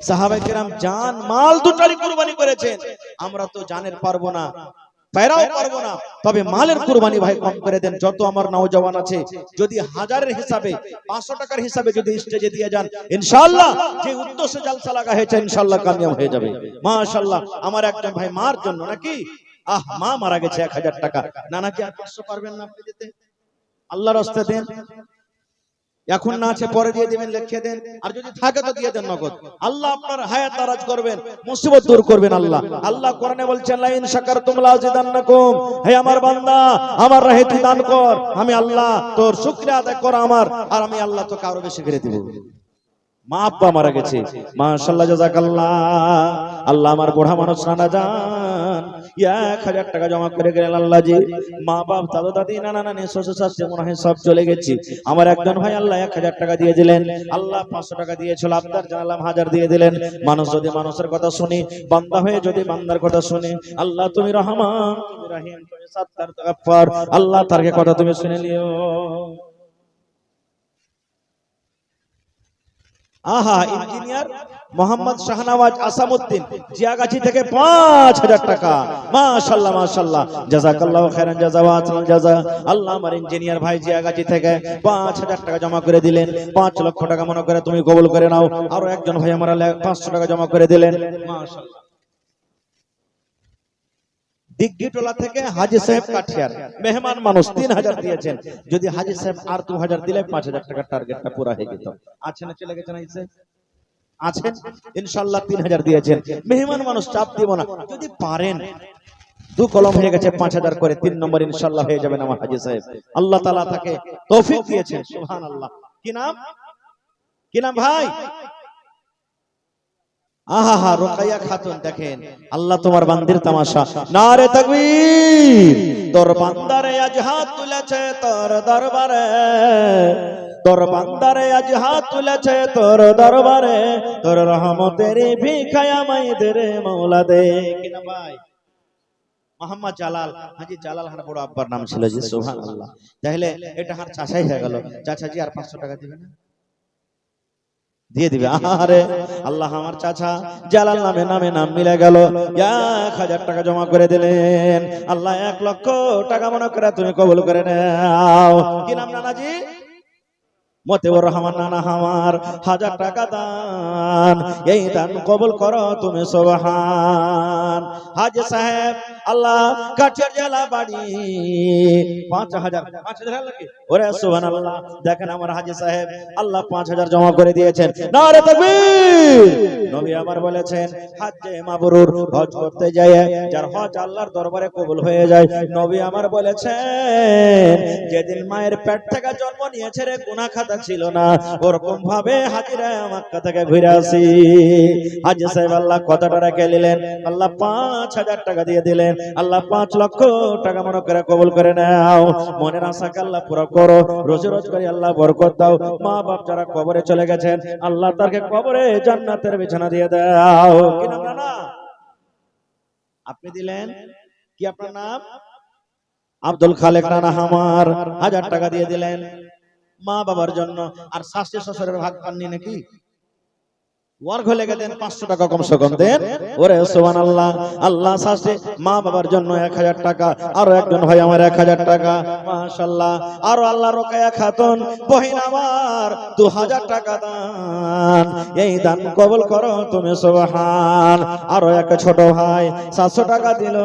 সাহাবায়ে কেরাম জান মাল দুটারই কুরবানি করেছেন, আমরা তো জানের পারবো না, পায়রাও পারবো না, তবে মালের কুরবানি ভাই কম করে দেন। যত আমার নওজওয়ান আছে, যদি হাজারের হিসাবে 500 টাকার হিসাবে যদি স্টেজে দিয়ে যান, ইনশাআল্লাহ যে উদ্দেশ্যে জালসা লাগা হয়েছে ইনশাআল্লাহ কামিয়াব হয়ে যাবে। মাশাআল্লাহ। আমার একজন ভাই মার জন্য নাকি, মা মারা গেছে, 1,000 টাকা, নানাজি আর 500 পারবেন না আপনি দিতে, আল্লাহর রাস্তায় দেন। এখন না আছে পরে দিয়ে দিবেন, লিখে দেন, আর যদি থাকে তো দিয়ে দেন নগদ। আল্লাহ আপনার হায়াত দারাজ করবেন, মুসিবত দূর করবেন আল্লাহ। আল্লাহ কোরআনে বলছেন লা ইন শাকারতুম লাযিদান্নাকুম, হে আমার বান্দা আমার রাহে তুই দান কর, আমি আল্লাহ তোর শুকরিয়া আদায় কর আমার, আর আমি আল্লাহ তোকে আরো বেশি করে দেব। মা আব্বা মারা গেছে, মাশাআল্লাহ জাযাকাল্লাহ, আল্লাহ আমার বুড়া মানুষ নানা জান 1000 টাকা জমা করে গেলেন আল্লাহ জি। মা বাপ দাদা দাদি নানা নানি শ্বশুর শাশুড়ি মনে হয় সব চলে গেছে। আমার একজন ভাই আল্লাহ 1000 টাকা দিয়ে দিলেন, আল্লাহ 500 টাকা দিয়েছিল, আবদার জানালাম 1000 দিয়ে দিলেন। মানুষ যদি মানুষের কথা শুনি, বান্দা হয়ে যদি বান্দার কথা শুনি, আল্লাহ তুমি রহমান তুমি রহিম তুমি সাত্তার গফফার, আল্লাহ তার কথা তুমি শুনে নিও। আহা, ইঞ্জিনিয়ার মোহাম্মদ শাহনওয়াজ আসামউদ্দিন জিয়াগাছি থেকে 5000 টাকা, মাশাআল্লাহ মাশাআল্লাহ, জাযাকাল্লাহু খাইরান জাযা ওয়া আহসানাল জাযা। আল্লাহ আমার ইঞ্জিনিয়ার ভাই জিয়াগাছি থেকে 5000 টাকা জমা করে দিলেন, 5 লক্ষ টাকা মনে করে তুমি কবুল করে নাও। আরো একজন ভাই আমার 500 টাকা জমা করে দিলেন, মাশাআল্লাহ। দিগ্গিটোলা থেকে হাজী সাহেব কাঠিয়ার মেহমান মানুষ 3000 দিয়েছেন, যদি হাজী সাহেব আর 2000 দিলে 5000 টাকার টার্গেটটা পুরো হয়ে যেত। আছে না, চলে গেছে না? আছেন ইনশাআল্লাহ, 3000 দিয়েছেন, মেহমান মানুষ, চাপ দিব না। যদি পারেন 2 কলম হয়ে গেছে 5000 করে, 3 নম্বর ইনশাআল্লাহ হয়ে যাবেন আমার হাজী সাহেব। আল্লাহ তাআলা তাকে তৌফিক দিয়েছেন, সুবহানাল্লাহ। কি নাম, কি নাম ভাই? আহা, রোকাইয়া খাতুন, দেখেন আল্লাহ তোমার বান্দির তামাশা। নারে তাকবীর। তোর বান্দারে আজ হাত তুলেছে তোর দরবারে, তোর বান্দারে আজ হাত তুলেছে তোর দরবারে, তোর রহমতের ভিখায় আমায় দে রে মাওলা দে। কি নাম ভাই? মোহাম্মদ জালাল, হাজী জালাল হার বড় আব্বার নাম ছিল জি, সুবহানাল্লাহ। তাহলে এটা হার চাচাই হয়ে গেল। চাচাজি আর 500 টাকা দিবেন না? দিয়ে দিবে। আরে আল্লাহ আমার চাচা জালাল নামে নাম মিলে গেল, 1000 টাকা জমা করে দিলেন। আল্লাহ 1 লক্ষ টাকা মনে করে তুমি কবুল করে নাও। কি নাম নানাজি? মতিউর রহমান নানা আমার 1000 টাকা দান, এই দান কবুল করো তুমি সুবহান। হাজী সাহেব আল্লাহ কাঠিয়ার জেলা বাড়ি 5000 লাগে, ওরে সুবহানাল্লাহ। দেখেন আমার হাজী সাহেব আল্লাহ 5000 জমা করে দিয়েছেন। নারে তাকবীর। নবী আমার বলেছেন হজ্জে মাবরুর, হজ করতে যায় যার হজ আল্লাহর দরবারে কবুল হয়ে যায়। নবী আমার বলেছেন যেদিন মায়ের পেট থেকে জন্ম নিয়েছে রে গুনাহ খাতা ছিল না, ওরকম ভাবে হাজিরা মক্কা থেকে ঘুরে আসি। হাজী সাহেব আল্লাহ কতটা রেখে নিলেন? আল্লাহ 5000 টাকা দিয়ে দিলেন। আল্লাহ 5 লক্ষ টাকা মনে করে কবুল করে নাও। মনের আশাকে আল্লাহ পুরো করো, রোজ রোজ করে আল্লাহ বরকত দাও। মা বাপ যারা কবরে চলে গেছেন আল্লাহ তাকে কবরে জান্নাতের বিছানা দিয়ে দাও। কি নাম না আপনি দিলেন? কি আপনার নাম? আব্দুল খালেক রানা আমার 1000 টাকা দিয়ে দিলেন মা বাবার জন্য। আর শাশুড়ি শ্বশুরের ভাগ পাননি নাকি? ওয়ার ঘলে গেলেন 500 টাকা কমসে কম দেন, ওরে সুবহানাল্লাহ। আল্লাহ শাশুড়ি মা বাবার জন্য 1000 টাকা, আরো একজন ভাই আমার 1000 টাকা, মাশাআল্লাহ। আরো আল্লাহ রোকায়া খাতুন বহিন আমার 2000 টাকা দান, এই দান কবুল করো তুমি সুবহান। আরো এক ছোট ভাই 700 টাকা দিল,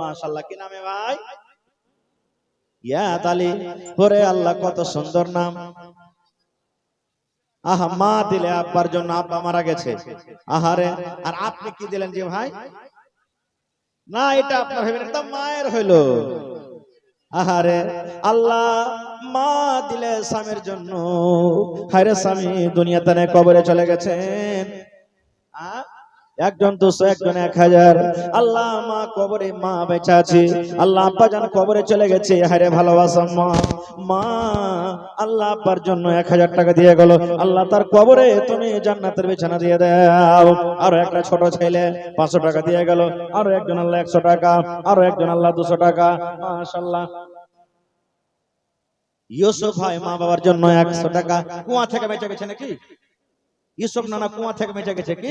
মাশাআল্লাহ। কি নামে ভাই? ইয়াত আলী। ওরে আল্লাহ কত সুন্দর নাম। আহা, মা দিলে আব্বার জন্য, আব্বা মারা গেছে। আহারে, আর আপনি কি দিলেন যে ভাই? না, এটা আপনার হইবে না, এটা মায়ের হইলো। আহারে আল্লাহ, মা দিলে স্বামীর জন্য। হায়রে স্বামী দুনিয়াতে নেই, কবরে চলে গেছেন। একজন 200, একজন 1000। আল্লাহ মা কবরে, মা বেঁচে আছে। আল্লাহ আব্বা জান কবরে চলে গেছে। হায়রে ভালোবাসা মা, মা আল্লাহ আব্বার জন্য 1000 টাকা দিয়ে গেল। আল্লাহ তার কবরে তুমি জান্নাতের বিছানা দিয়ে দাও। আরো একটা ছোট ছেলে 500 টাকা দিয়ে গেল। আরো একজন আল্লাহ 100 টাকা, আরো একজন আল্লাহ 200 টাকা, মাশাআল্লাহ। ইউসুফ ভাই মা বাবার জন্য 100 টাকা। কুয়া থেকে বেঁচে গেছে নাকি? ইউসুফ নানা কুয়া থেকে বেঁচে গেছে কি?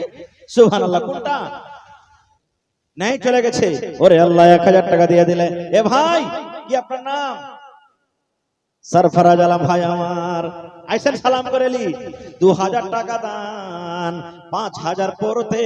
সুবহানাল্লাহ। কোনটা নাই চলে গেছে? ওরে আল্লাহ 1000 টাকা দিয়ে দিলে। এ ভাই, কি আপনার নাম? সরফরাজ আলম ভাই আমার আইসেন সালাম করেলি 2000 টাকা দান, 5000 পড়তে